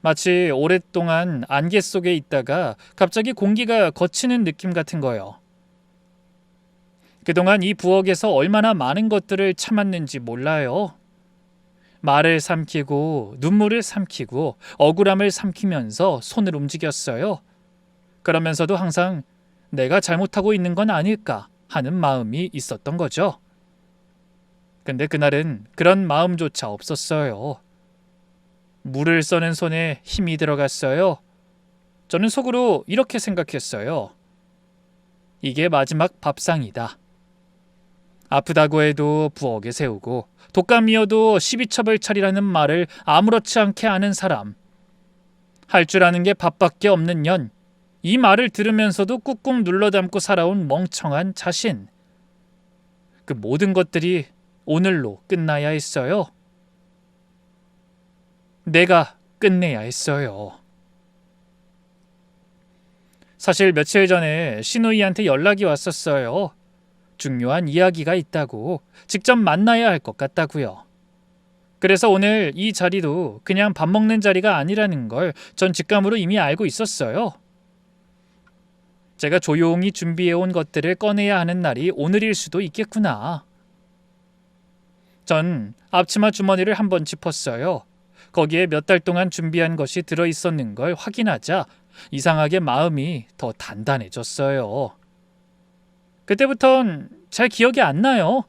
마치 오랫동안 안개 속에 있다가 갑자기 공기가 거치는 느낌 같은 거요. 그동안 이 부엌에서 얼마나 많은 것들을 참았는지 몰라요. 말을 삼키고 눈물을 삼키고 억울함을 삼키면서 손을 움직였어요. 그러면서도 항상 내가 잘못하고 있는 건 아닐까 하는 마음이 있었던 거죠. 근데 그날은 그런 마음조차 없었어요. 물을 써는 손에 힘이 들어갔어요. 저는 속으로 이렇게 생각했어요. 이게 마지막 밥상이다. 아프다고 해도 부엌에 세우고 독감이어도 12첩을 차리라는 말을 아무렇지 않게 아는 사람. 할 줄 아는 게 밥밖에 없는 년. 이 말을 들으면서도 꾹꾹 눌러담고 살아온 멍청한 자신. 그 모든 것들이 오늘로 끝나야 했어요. 내가 끝내야 했어요. 사실 며칠 전에 신우이한테 연락이 왔었어요. 중요한 이야기가 있다고 직접 만나야 할 것 같다고요. 그래서 오늘 이 자리도 그냥 밥 먹는 자리가 아니라는 걸 전 직감으로 이미 알고 있었어요. 제가 조용히 준비해온 것들을 꺼내야 하는 날이 오늘일 수도 있겠구나. 전 앞치마 주머니를 한번 짚었어요. 거기에 몇 달 동안 준비한 것이 들어있었는 걸 확인하자 이상하게 마음이 더 단단해졌어요. 그때부턴 잘 기억이 안 나요.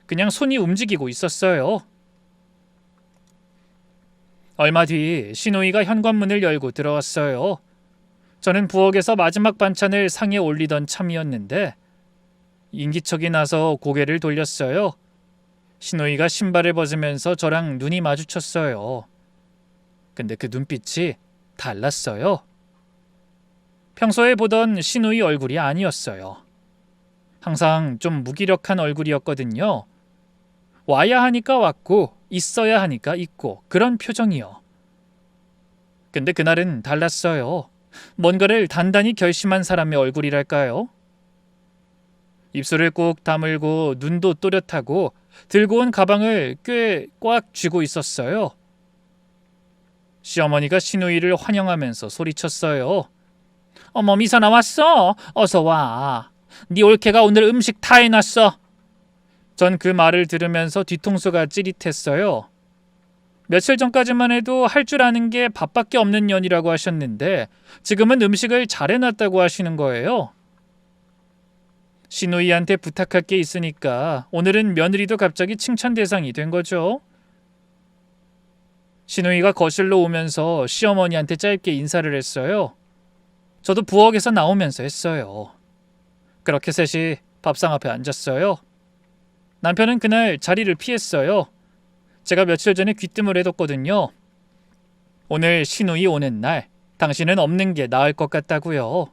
그냥 손이 움직이고 있었어요. 얼마 뒤 시누이가 현관문을 열고 들어왔어요. 저는 부엌에서 마지막 반찬을 상에 올리던 참이었는데 인기척이 나서 고개를 돌렸어요. 시누이가 신발을 벗으면서 저랑 눈이 마주쳤어요. 근데 그 눈빛이 달랐어요. 평소에 보던 시누이 얼굴이 아니었어요. 항상 좀 무기력한 얼굴이었거든요. 와야 하니까 왔고 있어야 하니까 있고 그런 표정이요. 근데 그날은 달랐어요. 뭔가를 단단히 결심한 사람의 얼굴이랄까요? 입술을 꾹 다물고 눈도 또렷하고 들고 온 가방을 꽤 꽉 쥐고 있었어요. 시어머니가 시누이를 환영하면서 소리쳤어요. 어머, 미선아 왔어? 어서 와. 네 올케가 오늘 음식 다 해놨어. 전 그 말을 들으면서 뒤통수가 찌릿했어요. 며칠 전까지만 해도 할 줄 아는 게 밥밖에 없는 년이라고 하셨는데 지금은 음식을 잘 해놨다고 하시는 거예요. 시누이한테 부탁할 게 있으니까 오늘은 며느리도 갑자기 칭찬 대상이 된 거죠. 시누이가 거실로 오면서 시어머니한테 짧게 인사를 했어요. 저도 부엌에서 나오면서 했어요. 그렇게 셋이 밥상 앞에 앉았어요. 남편은 그날 자리를 피했어요. 제가 며칠 전에 귀뜸을 해뒀거든요. 오늘 시누이 오는 날 당신은 없는 게 나을 것 같다고요.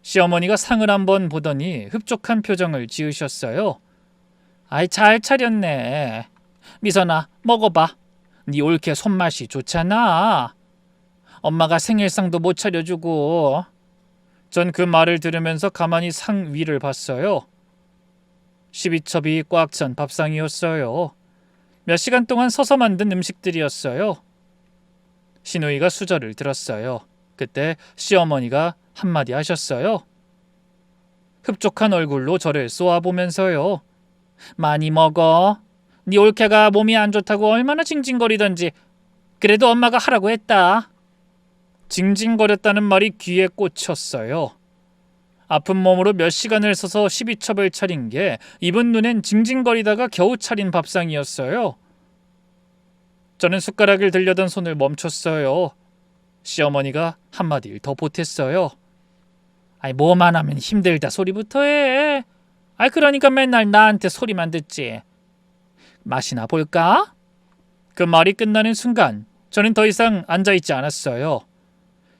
시어머니가 상을 한번 보더니 흡족한 표정을 지으셨어요. 아이, 잘 차렸네. 미선아, 먹어봐. 네 올케 손맛이 좋잖아. 엄마가 생일상도 못 차려주고. 전 그 말을 들으면서 가만히 상 위를 봤어요. 12첩이 꽉 찬 밥상이었어요. 몇 시간 동안 서서 만든 음식들이었어요. 시누이가 수저를 들었어요. 그때 시어머니가 한마디 하셨어요. 흡족한 얼굴로 저를 쏘아보면서요. 많이 먹어. 네 올케가 몸이 안 좋다고 얼마나 징징거리던지. 그래도 엄마가 하라고 했다. 징징거렸다는 말이 귀에 꽂혔어요. 아픈 몸으로 몇 시간을 서서 12첩을 차린 게 입은 눈엔 징징거리다가 겨우 차린 밥상이었어요. 저는 숟가락을 들려던 손을 멈췄어요. 시어머니가 한마디를 더 보탰어요. 아이, 뭐만 하면 힘들다 소리부터 해. 아이, 그러니까 맨날 나한테 소리만 듣지. 맛이나 볼까? 그 말이 끝나는 순간 저는 더 이상 앉아있지 않았어요.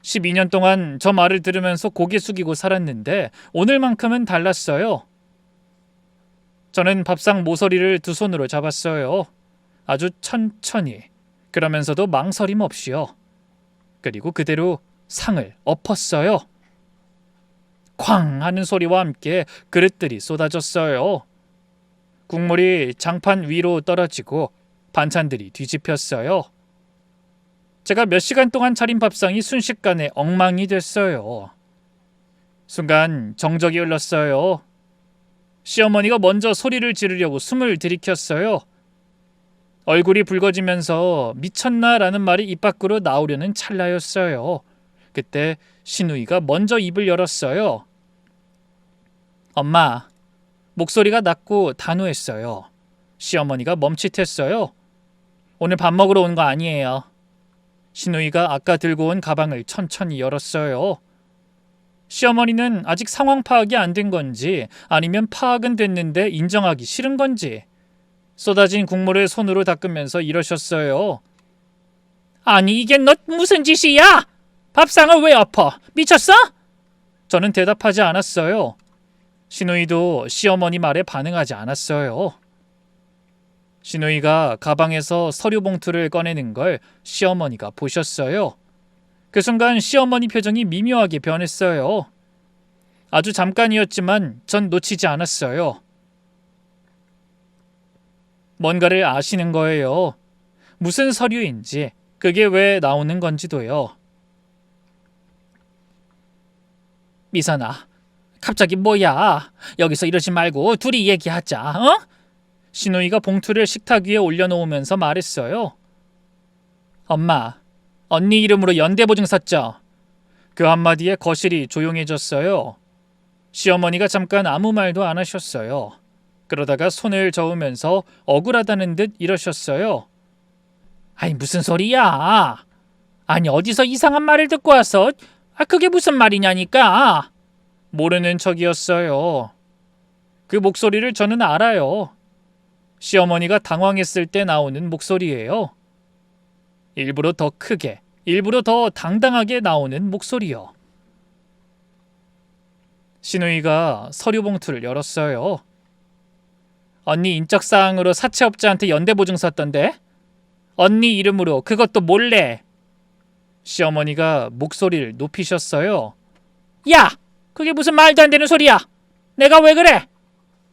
12년 동안 저 말을 들으면서 고개 숙이고 살았는데 오늘만큼은 달랐어요. 저는 밥상 모서리를 두 손으로 잡았어요. 아주 천천히, 그러면서도 망설임 없이요. 그리고 그대로 상을 엎었어요. 쾅 하는 소리와 함께 그릇들이 쏟아졌어요. 국물이 장판 위로 떨어지고 반찬들이 뒤집혔어요. 제가 몇 시간 동안 차린 밥상이 순식간에 엉망이 됐어요. 순간 정적이 흘렀어요. 시어머니가 먼저 소리를 지르려고 숨을 들이켰어요. 얼굴이 붉어지면서 미쳤나라는 말이 입 밖으로 나오려는 찰나였어요. 그때 시누이가 먼저 입을 열었어요. 엄마, 목소리가 낮고 단호했어요. 시어머니가 멈칫했어요. 오늘 밥 먹으러 온 거 아니에요. 시누이가 아까 들고 온 가방을 천천히 열었어요. 시어머니는 아직 상황 파악이 안 된 건지 아니면 파악은 됐는데 인정하기 싫은 건지 쏟아진 국물을 손으로 닦으면서 이러셨어요. 아니, 이게 너 무슨 짓이야? 밥상을 왜 엎어? 미쳤어? 저는 대답하지 않았어요. 시누이도 시어머니 말에 반응하지 않았어요. 시누이가 가방에서 서류 봉투를 꺼내는 걸 시어머니가 보셨어요. 그 순간 시어머니 표정이 미묘하게 변했어요. 아주 잠깐이었지만 전 놓치지 않았어요. 뭔가를 아시는 거예요. 무슨 서류인지, 그게 왜 나오는 건지도요. 미선아, 갑자기 뭐야? 여기서 이러지 말고 둘이 얘기하자, 어? 신우이가 봉투를 식탁 위에 올려놓으면서 말했어요. 엄마, 언니 이름으로 연대보증 샀죠? 그 한마디에 거실이 조용해졌어요. 시어머니가 잠깐 아무 말도 안 하셨어요. 그러다가 손을 저으면서 억울하다는 듯 이러셨어요. 아니 무슨 소리야? 아니 어디서 이상한 말을 듣고 와서 그게 무슨 말이냐니까. 모르는 척이었어요. 그 목소리를 저는 알아요. 시어머니가 당황했을 때 나오는 목소리예요. 일부러 더 크게, 일부러 더 당당하게 나오는 목소리요. 신우이가 서류 봉투를 열었어요. 언니 인적사항으로 사채업자한테 연대보증 샀던데? 언니 이름으로 그것도 몰래. 시어머니가 목소리를 높이셨어요. 야! 그게 무슨 말도 안 되는 소리야! 내가 왜 그래?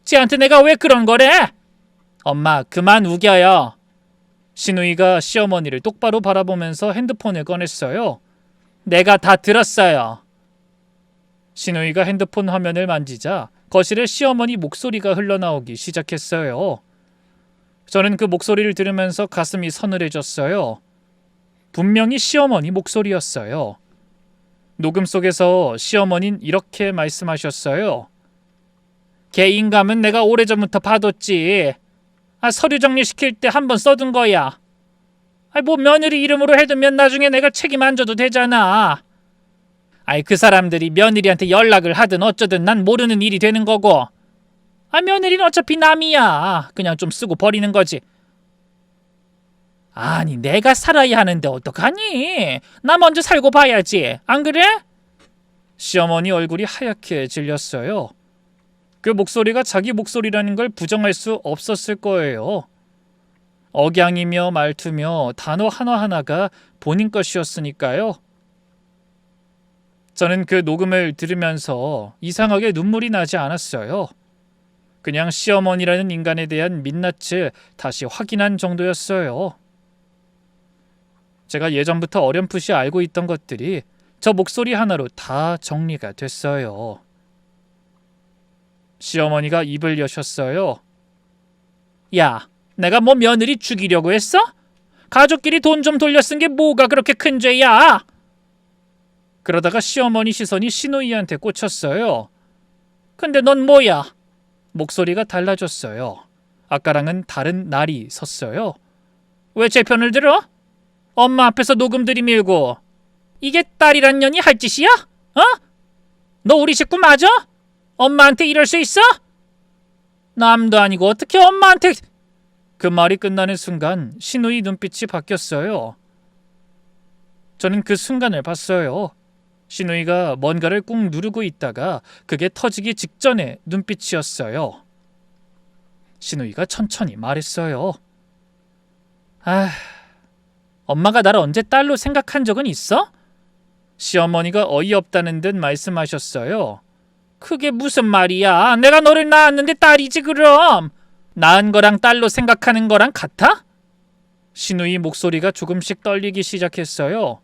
쟤한테 내가 왜 그런 거래? 엄마 그만 우겨요. 신우이가 시어머니를 똑바로 바라보면서 핸드폰을 꺼냈어요. 내가 다 들었어요. 신우이가 핸드폰 화면을 만지자 거실에 시어머니 목소리가 흘러나오기 시작했어요. 저는 그 목소리를 들으면서 가슴이 서늘해졌어요. 분명히 시어머니 목소리였어요. 녹음 속에서 시어머니는 이렇게 말씀하셨어요. 개인감은 내가 오래전부터 봐뒀지. 서류 정리시킬 때 한번 써둔 거야. 뭐 며느리 이름으로 해두면 나중에 내가 책임 안 져도 되잖아. 그 사람들이 며느리한테 연락을 하든 어쩌든 난 모르는 일이 되는 거고. 며느리는 어차피 남이야. 그냥 좀 쓰고 버리는 거지. 아니 내가 살아야 하는데 어떡하니? 나 먼저 살고 봐야지. 안 그래? 시어머니 얼굴이 하얗게 질렸어요. 그 목소리가 자기 목소리라는 걸 부정할 수 없었을 거예요. 억양이며 말투며 단어 하나하나가 본인 것이었으니까요. 저는 그 녹음을 들으면서 이상하게 눈물이 나지 않았어요. 그냥 시어머니라는 인간에 대한 민낯을 다시 확인한 정도였어요. 제가 예전부터 어렴풋이 알고 있던 것들이 저 목소리 하나로 다 정리가 됐어요. 시어머니가 입을 여셨어요. 야, 내가 뭐 며느리 죽이려고 했어? 가족끼리 돈 좀 돌려 쓴 게 뭐가 그렇게 큰 죄야? 그러다가 시어머니 시선이 신우이한테 꽂혔어요. 근데 넌 뭐야? 목소리가 달라졌어요. 아까랑은 다른 날이 섰어요. 왜 제 편을 들어? 엄마 앞에서 녹음 들이밀고. 이게 딸이란 년이 할 짓이야? 어? 너 우리 식구 맞아? 엄마한테 이럴 수 있어? 남도 아니고 어떻게 엄마한테... 그 말이 끝나는 순간 신우이 눈빛이 바뀌었어요. 저는 그 순간을 봤어요. 신우이가 뭔가를 꾹 누르고 있다가 그게 터지기 직전의 눈빛이었어요. 신우이가 천천히 말했어요. 엄마가 나를 언제 딸로 생각한 적은 있어? 시어머니가 어이없다는 듯 말씀하셨어요. 그게 무슨 말이야? 내가 너를 낳았는데 딸이지 그럼. 낳은 거랑 딸로 생각하는 거랑 같아? 신우이 목소리가 조금씩 떨리기 시작했어요.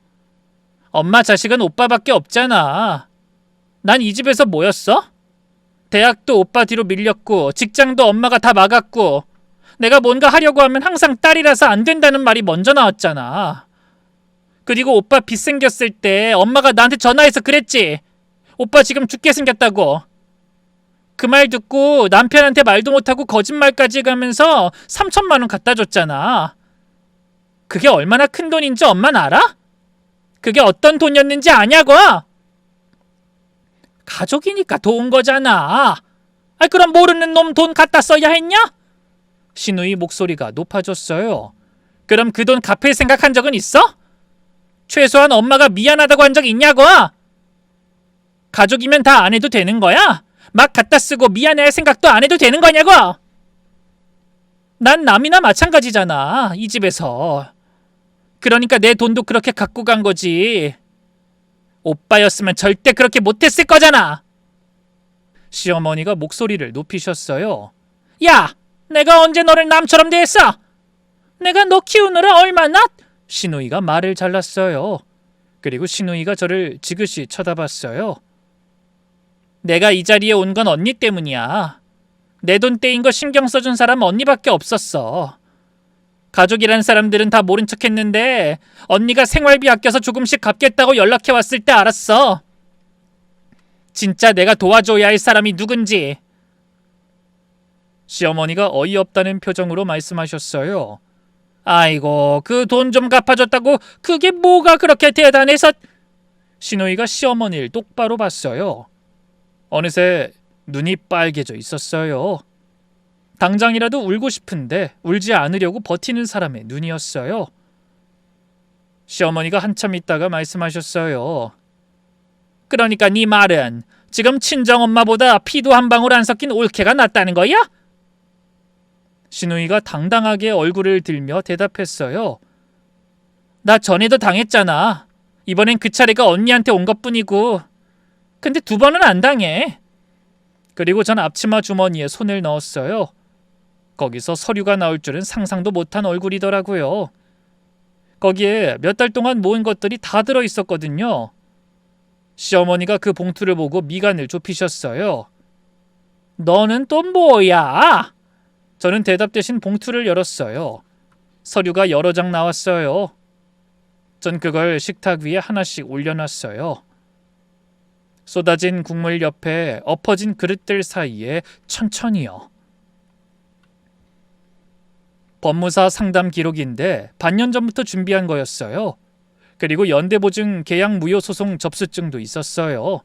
엄마 자식은 오빠밖에 없잖아. 난 이 집에서 뭐였어? 대학도 오빠 뒤로 밀렸고 직장도 엄마가 다 막았고 내가 뭔가 하려고 하면 항상 딸이라서 안 된다는 말이 먼저 나왔잖아. 그리고 오빠 빚 생겼을 때 엄마가 나한테 전화해서 그랬지. 오빠 지금 죽게 생겼다고. 그 말 듣고 남편한테 말도 못하고 거짓말까지 해가면서 3천만 원 갖다 줬잖아. 그게 얼마나 큰 돈인지 엄마는 알아? 그게 어떤 돈이었는지 아냐고? 가족이니까 도운 거잖아. 그럼 모르는 놈 돈 갖다 써야 했냐? 신우이 목소리가 높아졌어요. 그럼 그 돈 갚을 생각한 적은 있어? 최소한 엄마가 미안하다고 한 적 있냐고? 가족이면 다 안 해도 되는 거야? 막 갖다 쓰고 미안해할 생각도 안 해도 되는 거냐고? 난 남이나 마찬가지잖아, 이 집에서. 그러니까 내 돈도 그렇게 갖고 간 거지. 오빠였으면 절대 그렇게 못했을 거잖아. 시어머니가 목소리를 높이셨어요. 야, 내가 언제 너를 남처럼 대했어? 내가 너 키우느라 얼마나? 시누이가 말을 잘랐어요. 그리고 시누이가 저를 지그시 쳐다봤어요. 내가 이 자리에 온 건 언니 때문이야. 내 돈 떼인 거 신경 써준 사람 언니밖에 없었어. 가족이란 사람들은 다 모른 척했는데 언니가 생활비 아껴서 조금씩 갚겠다고 연락해 왔을 때 알았어. 진짜 내가 도와줘야 할 사람이 누군지. 시어머니가 어이없다는 표정으로 말씀하셨어요. 아이고, 그 돈 좀 갚아줬다고 그게 뭐가 그렇게 대단해서. 시누이가 시어머니를 똑바로 봤어요. 어느새 눈이 빨개져 있었어요. 당장이라도 울고 싶은데 울지 않으려고 버티는 사람의 눈이었어요. 시어머니가 한참 있다가 말씀하셨어요. 그러니까 네 말은 지금 친정엄마보다 피도 한 방울 안 섞인 올케가 낫다는 거야? 시누이가 당당하게 얼굴을 들며 대답했어요. 나 전에도 당했잖아. 이번엔 그 차례가 언니한테 온 것뿐이고. 근데 2번은 안 당해. 그리고 전 앞치마 주머니에 손을 넣었어요. 거기서 서류가 나올 줄은 상상도 못한 얼굴이더라고요. 거기에 몇 달 동안 모은 것들이 다 들어있었거든요. 시어머니가 그 봉투를 보고 미간을 좁히셨어요. 너는 또 뭐야? 저는 대답 대신 봉투를 열었어요. 서류가 여러 장 나왔어요. 전 그걸 식탁 위에 하나씩 올려놨어요. 쏟아진 국물 옆에 엎어진 그릇들 사이에 천천히요. 법무사 상담 기록인데 반년 전부터 준비한 거였어요. 그리고 연대보증 계약 무효 소송 접수증도 있었어요.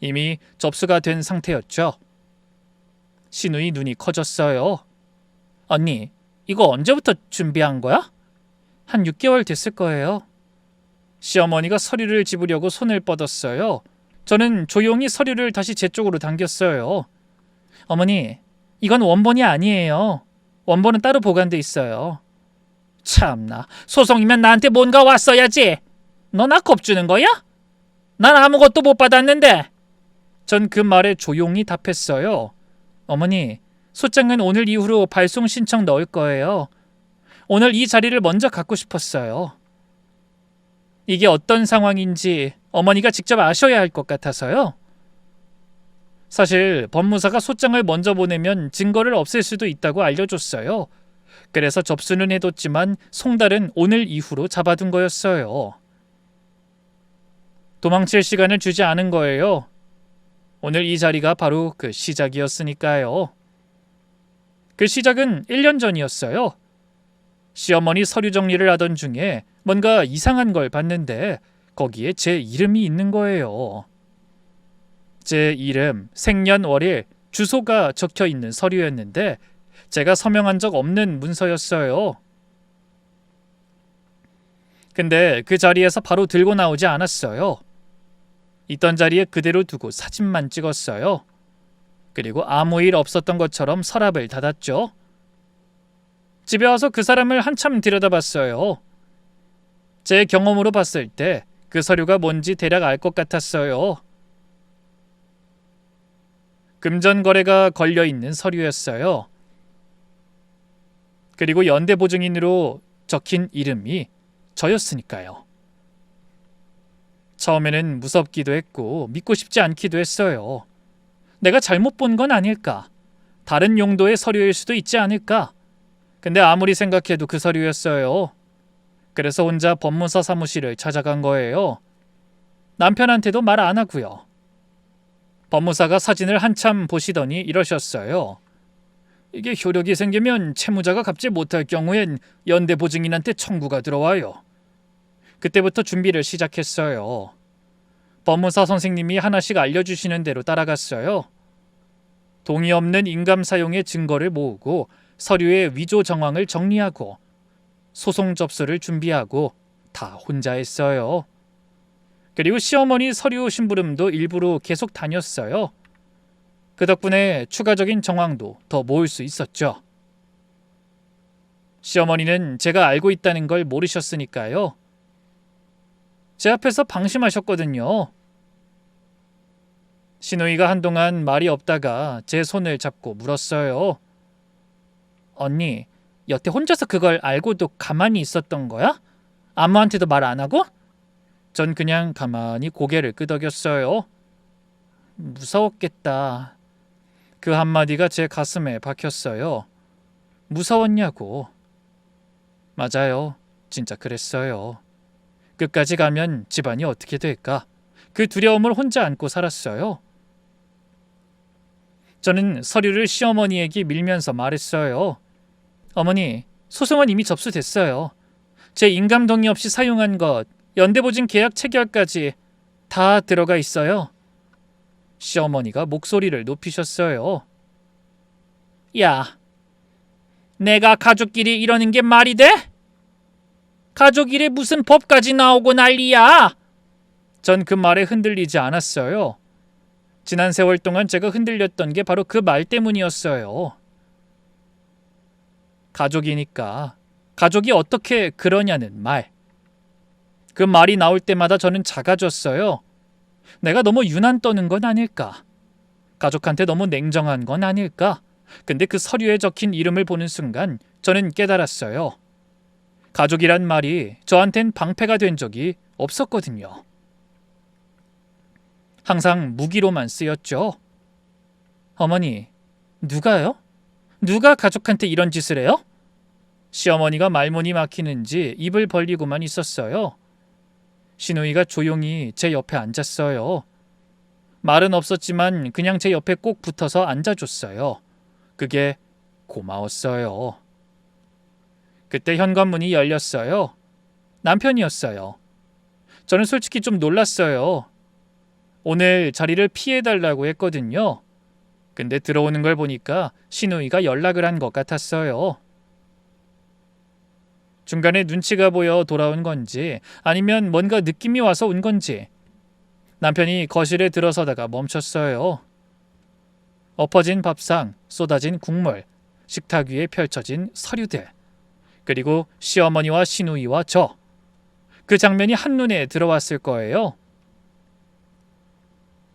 이미 접수가 된 상태였죠. 시누이 눈이 커졌어요. 언니, 이거 언제부터 준비한 거야? 한 6개월 됐을 거예요. 시어머니가 서류를 집으려고 손을 뻗었어요. 저는 조용히 서류를 다시 제 쪽으로 당겼어요. 어머니, 이건 원본이 아니에요. 원본은 따로 보관돼 있어요. 참나, 소송이면 나한테 뭔가 왔어야지. 너 나 겁주는 거야? 난 아무것도 못 받았는데. 전 그 말에 조용히 답했어요. 어머니, 소장은 오늘 이후로 발송 신청 넣을 거예요. 오늘 이 자리를 먼저 갖고 싶었어요. 이게 어떤 상황인지 어머니가 직접 아셔야 할 것 같아서요. 사실 법무사가 소장을 먼저 보내면 증거를 없앨 수도 있다고 알려줬어요. 그래서 접수는 해뒀지만 송달은 오늘 이후로 잡아둔 거였어요. 도망칠 시간을 주지 않은 거예요. 오늘 이 자리가 바로 그 시작이었으니까요. 그 시작은 1년 전이었어요. 시어머니 서류 정리를 하던 중에 뭔가 이상한 걸 봤는데 거기에 제 이름이 있는 거예요. 제 이름, 생년월일, 주소가 적혀 있는 서류였는데 제가 서명한 적 없는 문서였어요. 근데 그 자리에서 바로 들고 나오지 않았어요. 있던 자리에 그대로 두고 사진만 찍었어요. 그리고 아무 일 없었던 것처럼 서랍을 닫았죠. 집에 와서 그 사람을 한참 들여다봤어요. 제 경험으로 봤을 때 그 서류가 뭔지 대략 알 것 같았어요. 금전거래가 걸려있는 서류였어요. 그리고 연대보증인으로 적힌 이름이 저였으니까요. 처음에는 무섭기도 했고 믿고 싶지 않기도 했어요. 내가 잘못 본 건 아닐까? 다른 용도의 서류일 수도 있지 않을까? 근데 아무리 생각해도 그 서류였어요. 그래서 혼자 법무사 사무실을 찾아간 거예요. 남편한테도 말 안 하고요. 법무사가 사진을 한참 보시더니 이러셨어요. 이게 효력이 생기면 채무자가 갚지 못할 경우엔 연대보증인한테 청구가 들어와요. 그때부터 준비를 시작했어요. 법무사 선생님이 하나씩 알려주시는 대로 따라갔어요. 동의 없는 인감 사용의 증거를 모으고 서류의 위조 정황을 정리하고 소송 접수를 준비하고 다 혼자 했어요. 그리고 시어머니 서류 심부름도 일부러 계속 다녔어요. 그 덕분에 추가적인 정황도 더 모을 수 있었죠. 시어머니는 제가 알고 있다는 걸 모르셨으니까요. 제 앞에서 방심하셨거든요. 시누이가 한동안 말이 없다가 제 손을 잡고 물었어요. 언니, 여태 혼자서 그걸 알고도 가만히 있었던 거야? 아무한테도 말 안 하고? 전 그냥 가만히 고개를 끄덕였어요. 무서웠겠다. 그 한마디가 제 가슴에 박혔어요. 무서웠냐고. 맞아요. 진짜 그랬어요. 끝까지 가면 집안이 어떻게 될까? 그 두려움을 혼자 안고 살았어요. 저는 서류를 시어머니에게 밀면서 말했어요. 어머니, 소송은 이미 접수됐어요. 제 인감 동의 없이 사용한 것, 연대보증 계약 체결까지 다 들어가 있어요. 시어머니가 목소리를 높이셨어요. 야, 내가 가족끼리 이러는 게 말이 돼? 가족일에 무슨 법까지 나오고 난리야? 전 그 말에 흔들리지 않았어요. 지난 세월 동안 제가 흔들렸던 게 바로 그 말 때문이었어요. 가족이니까 가족이 어떻게 그러냐는 말. 그 말이 나올 때마다 저는 작아졌어요. 내가 너무 유난 떠는 건 아닐까? 가족한테 너무 냉정한 건 아닐까? 근데 그 서류에 적힌 이름을 보는 순간 저는 깨달았어요. 가족이란 말이 저한텐 방패가 된 적이 없었거든요. 항상 무기로만 쓰였죠. 어머니, 누가요? 누가 가족한테 이런 짓을 해요? 시어머니가 말문이 막히는지 입을 벌리고만 있었어요. 시누이가 조용히 제 옆에 앉았어요. 말은 없었지만 그냥 제 옆에 꼭 붙어서 앉아줬어요. 그게 고마웠어요. 그때 현관문이 열렸어요. 남편이었어요. 저는 솔직히 좀 놀랐어요. 오늘 자리를 피해달라고 했거든요. 근데 들어오는 걸 보니까 시누이가 연락을 한 것 같았어요. 중간에 눈치가 보여 돌아온 건지 아니면 뭔가 느낌이 와서 온 건지 남편이 거실에 들어서다가 멈췄어요. 엎어진 밥상, 쏟아진 국물, 식탁 위에 펼쳐진 서류들, 그리고 시어머니와 시누이와 저. 그 장면이 한눈에 들어왔을 거예요.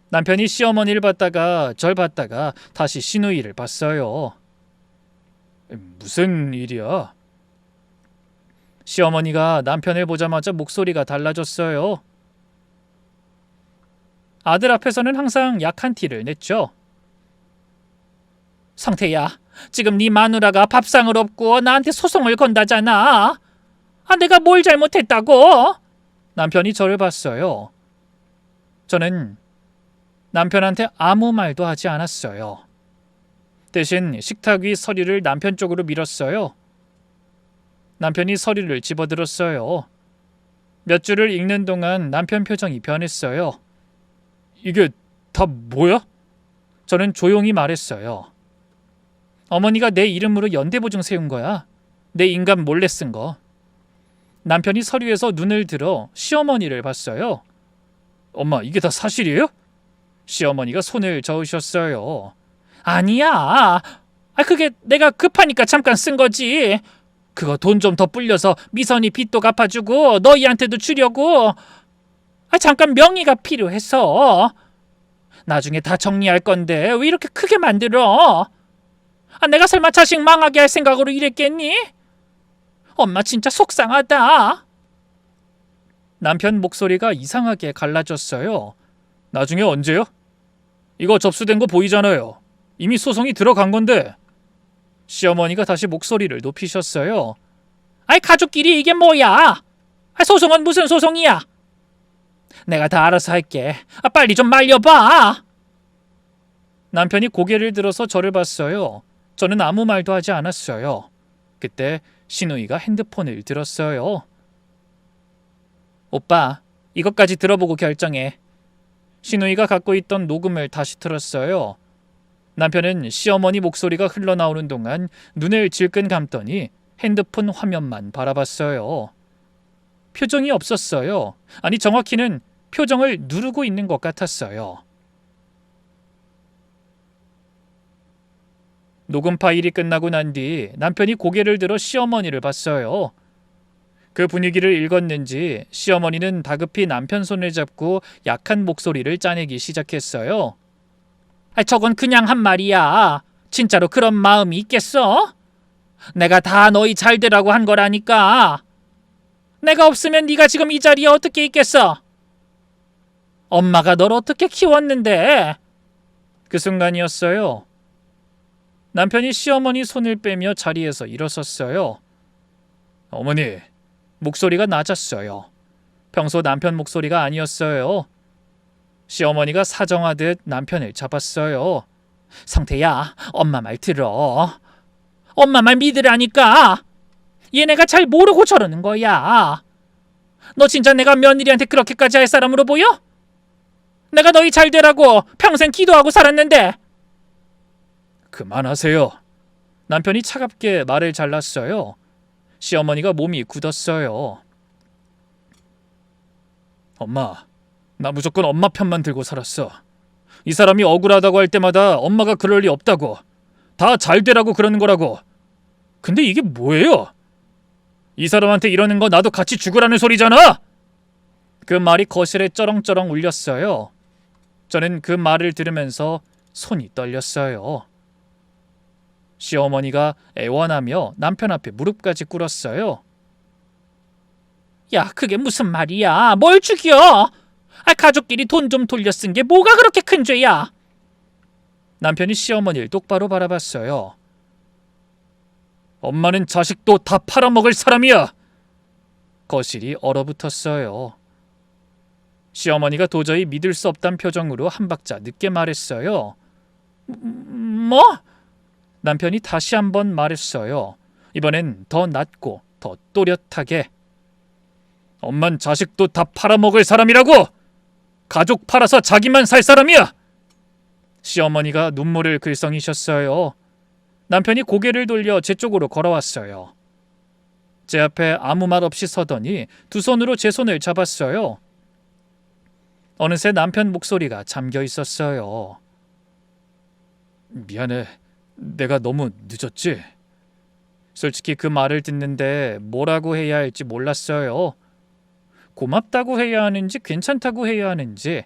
남편이 시어머니를 봤다가 절 봤다가 다시 시누이를 봤어요. 무슨 일이야? 시어머니가 남편을 보자마자 목소리가 달라졌어요. 아들 앞에서는 항상 약한 티를 냈죠. 상태야, 지금 네 마누라가 밥상을 엎고 나한테 소송을 건다잖아. 내가 뭘 잘못했다고? 남편이 저를 봤어요. 저는 남편한테 아무 말도 하지 않았어요. 대신 식탁 위 서류를 남편 쪽으로 밀었어요. 남편이 서류를 집어들었어요. 몇 줄을 읽는 동안 남편 표정이 변했어요. 이게 다 뭐야? 저는 조용히 말했어요. 어머니가 내 이름으로 연대보증 세운 거야. 내 인감 몰래 쓴 거. 남편이 서류에서 눈을 들어 시어머니를 봤어요. 엄마, 이게 다 사실이에요? 시어머니가 손을 저으셨어요. 아니야. 그게 내가 급하니까 잠깐 쓴 거지. 그거 돈 좀 더 불려서 미선이 빚도 갚아주고 너희한테도 주려고. 잠깐 명의가 필요해서. 나중에 다 정리할 건데 왜 이렇게 크게 만들어? 내가 설마 자식 망하게 할 생각으로 이랬겠니? 엄마 진짜 속상하다. 남편 목소리가 이상하게 갈라졌어요. 나중에 언제요? 이거 접수된 거 보이잖아요. 이미 소송이 들어간 건데. 시어머니가 다시 목소리를 높이셨어요. 가족끼리 이게 뭐야? 소송은 무슨 소송이야? 내가 다 알아서 할게. 빨리 좀 말려봐. 남편이 고개를 들어서 저를 봤어요. 저는 아무 말도 하지 않았어요. 그때 시누이가 핸드폰을 들었어요. 오빠, 이것까지 들어보고 결정해. 시누이가 갖고 있던 녹음을 다시 틀었어요. 남편은 시어머니 목소리가 흘러나오는 동안 눈을 질끈 감더니 핸드폰 화면만 바라봤어요. 표정이 없었어요. 아니, 정확히는 표정을 누르고 있는 것 같았어요. 녹음 파일이 끝나고 난 뒤 남편이 고개를 들어 시어머니를 봤어요. 그 분위기를 읽었는지 시어머니는 다급히 남편 손을 잡고 약한 목소리를 짜내기 시작했어요. 저건 그냥 한 말이야. 진짜로 그런 마음이 있겠어? 내가 다 너희 잘 되라고 한 거라니까. 내가 없으면 네가 지금 이 자리에 어떻게 있겠어? 엄마가 널 어떻게 키웠는데? 그 순간이었어요. 남편이 시어머니 손을 빼며 자리에서 일어섰어요. 어머니, 목소리가 낮았어요. 평소 남편 목소리가 아니었어요. 시어머니가 사정하듯 남편을 잡았어요. 성태야, 엄마 말 들어. 엄마 말 믿으라니까. 얘네가 잘 모르고 저러는 거야. 너 진짜 내가 며느리한테 그렇게까지 할 사람으로 보여? 내가 너희 잘 되라고 평생 기도하고 살았는데. 그만하세요. 남편이 차갑게 말을 잘랐어요. 시어머니가 몸이 굳었어요. 엄마, 나 무조건 엄마 편만 들고 살았어. 이 사람이 억울하다고 할 때마다 엄마가 그럴 리 없다고, 다 잘 되라고 그러는 거라고. 근데 이게 뭐예요? 이 사람한테 이러는 거 나도 같이 죽으라는 소리잖아. 그 말이 거실에 쩌렁쩌렁 울렸어요. 저는 그 말을 들으면서 손이 떨렸어요. 시어머니가 애원하며 남편 앞에 무릎까지 꿇었어요. 야, 그게 무슨 말이야? 뭘 죽여? 가족끼리 돈 좀 돌려 쓴 게 뭐가 그렇게 큰 죄야? 남편이 시어머니를 똑바로 바라봤어요. 엄마는 자식도 다 팔아먹을 사람이야. 거실이 얼어붙었어요. 시어머니가 도저히 믿을 수 없단 표정으로 한 박자 늦게 말했어요. 뭐? 남편이 다시 한번 말했어요. 이번엔 더 낮고 더 또렷하게. 엄만 자식도 다 팔아먹을 사람이라고! 가족 팔아서 자기만 살 사람이야! 시어머니가 눈물을 글썽이셨어요. 남편이 고개를 돌려 제 쪽으로 걸어왔어요. 제 앞에 아무 말 없이 서더니 두 손으로 제 손을 잡았어요. 어느새 남편 목소리가 잠겨 있었어요. 미안해. 내가 너무 늦었지? 솔직히 그 말을 듣는데 뭐라고 해야 할지 몰랐어요. 고맙다고 해야 하는지 괜찮다고 해야 하는지.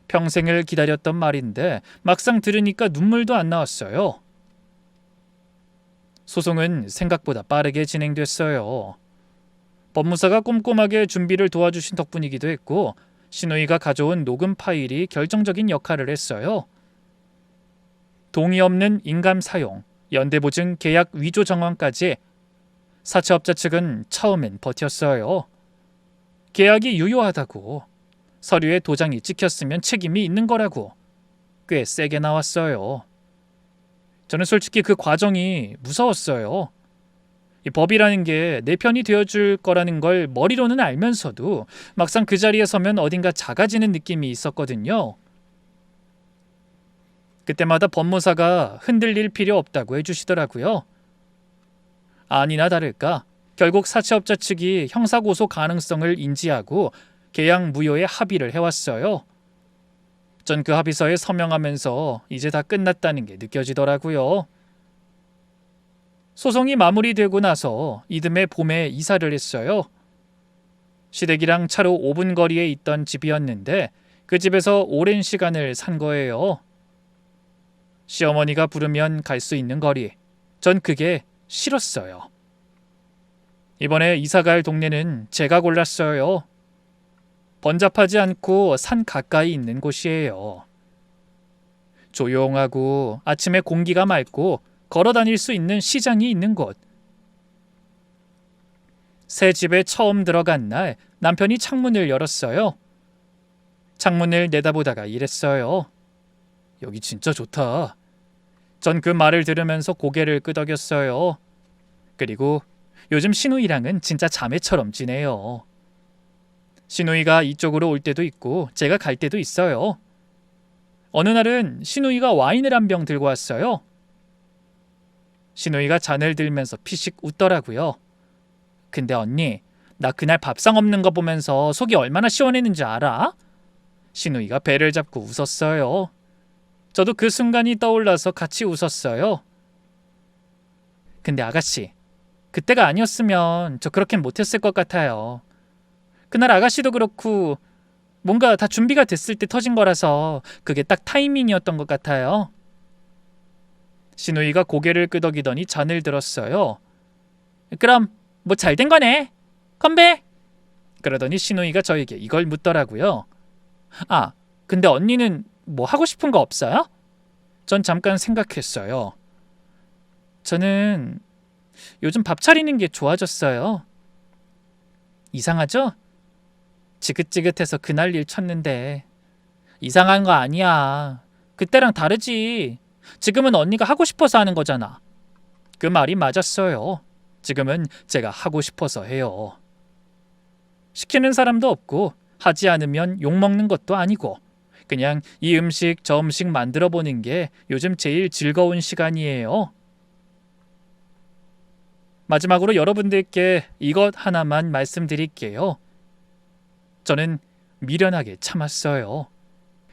평생을 기다렸던 말인데 막상 들으니까 눈물도 안 나왔어요. 소송은 생각보다 빠르게 진행됐어요. 법무사가 꼼꼼하게 준비를 도와주신 덕분이기도 했고 시누이가 가져온 녹음 파일이 결정적인 역할을 했어요. 동의 없는 인감 사용, 연대보증 계약 위조 정황까지 사채업자 측은 처음엔 버텼어요. 계약이 유효하다고, 서류에 도장이 찍혔으면 책임이 있는 거라고 꽤 세게 나왔어요. 저는 솔직히 그 과정이 무서웠어요. 이 법이라는 게 내 편이 되어줄 거라는 걸 머리로는 알면서도 막상 그 자리에 서면 어딘가 작아지는 느낌이 있었거든요. 그때마다 법무사가 흔들릴 필요 없다고 해주시더라고요. 아니나 다를까 결국 사채업자 측이 형사고소 가능성을 인지하고 계약 무효에 합의를 해왔어요. 전 그 합의서에 서명하면서 이제 다 끝났다는 게 느껴지더라고요. 소송이 마무리되고 나서 이듬해 봄에 이사를 했어요. 시댁이랑 차로 5분 거리에 있던 집이었는데 그 집에서 오랜 시간을 산 거예요. 시어머니가 부르면 갈 수 있는 거리. 전 그게 싫었어요. 이번에 이사갈 동네는 제가 골랐어요. 번잡하지 않고 산 가까이 있는 곳이에요. 조용하고 아침에 공기가 맑고 걸어 다닐 수 있는 시장이 있는 곳. 새 집에 처음 들어간 날 남편이 창문을 열었어요. 창문을 내다보다가 이랬어요. 여기 진짜 좋다. 전 그 말을 들으면서 고개를 끄덕였어요. 그리고 요즘 시누이랑은 진짜 자매처럼 지내요. 시누이가 이쪽으로 올 때도 있고 제가 갈 때도 있어요. 어느 날은 시누이가 와인을 한 병 들고 왔어요. 시누이가 잔을 들면서 피식 웃더라고요. 근데 언니, 나 그날 밥상 없는 거 보면서 속이 얼마나 시원했는지 알아? 시누이가 배를 잡고 웃었어요. 저도 그 순간이 떠올라서 같이 웃었어요. 근데 아가씨, 그때가 아니었으면 저 그렇게는 못했을 것 같아요. 그날 아가씨도 그렇고 뭔가 다 준비가 됐을 때 터진 거라서 그게 딱 타이밍이었던 것 같아요. 신우이가 고개를 끄덕이더니 잔을 들었어요. 그럼 뭐 잘 된 거네. 건배! 그러더니 신우이가 저에게 이걸 묻더라고요. 아, 근데 언니는 뭐 하고 싶은 거 없어요? 전 잠깐 생각했어요. 저는 요즘 밥 차리는 게 좋아졌어요. 이상하죠? 지긋지긋해서 그날 일 쳤는데. 이상한 거 아니야. 그때랑 다르지. 지금은 언니가 하고 싶어서 하는 거잖아. 그 말이 맞았어요. 지금은 제가 하고 싶어서 해요. 시키는 사람도 없고 하지 않으면 욕먹는 것도 아니고 그냥 이 음식 저 음식 만들어 보는 게 요즘 제일 즐거운 시간이에요. 마지막으로 여러분들께 이것 하나만 말씀드릴게요. 저는 미련하게 참았어요.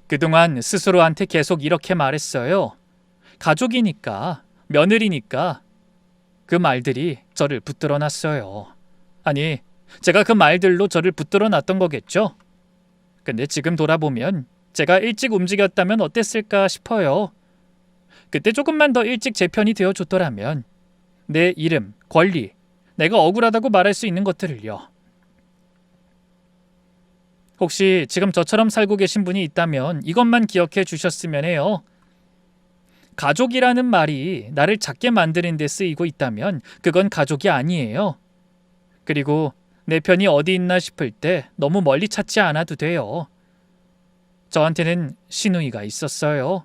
그동안 스스로한테 계속 이렇게 말했어요. 가족이니까, 며느리니까. 그 말들이 저를 붙들어 놨어요. 아니, 제가 그 말들로 저를 붙들어 놨던 거겠죠? 근데 지금 돌아보면 제가 일찍 움직였다면 어땠을까 싶어요. 그때 조금만 더 일찍 제 편이 되어줬더라면 내 이름, 권리, 내가 억울하다고 말할 수 있는 것들을요. 혹시 지금 저처럼 살고 계신 분이 있다면 이것만 기억해 주셨으면 해요. 가족이라는 말이 나를 작게 만드는 데 쓰이고 있다면 그건 가족이 아니에요. 그리고 내 편이 어디 있나 싶을 때 너무 멀리 찾지 않아도 돼요. 저한테는 신우이가 있었어요.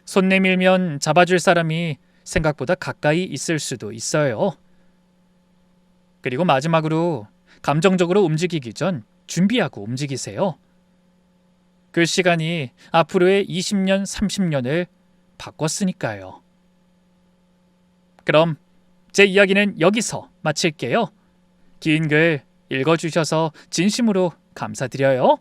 손 내밀면 잡아줄 사람이 생각보다 가까이 있을 수도 있어요. 그리고 마지막으로 감정적으로 움직이기 전 준비하고 움직이세요. 그 시간이 앞으로의 20년, 30년을 바꿨으니까요. 그럼 제 이야기는 여기서 마칠게요. 긴 글 읽어주셔서 진심으로 감사드려요.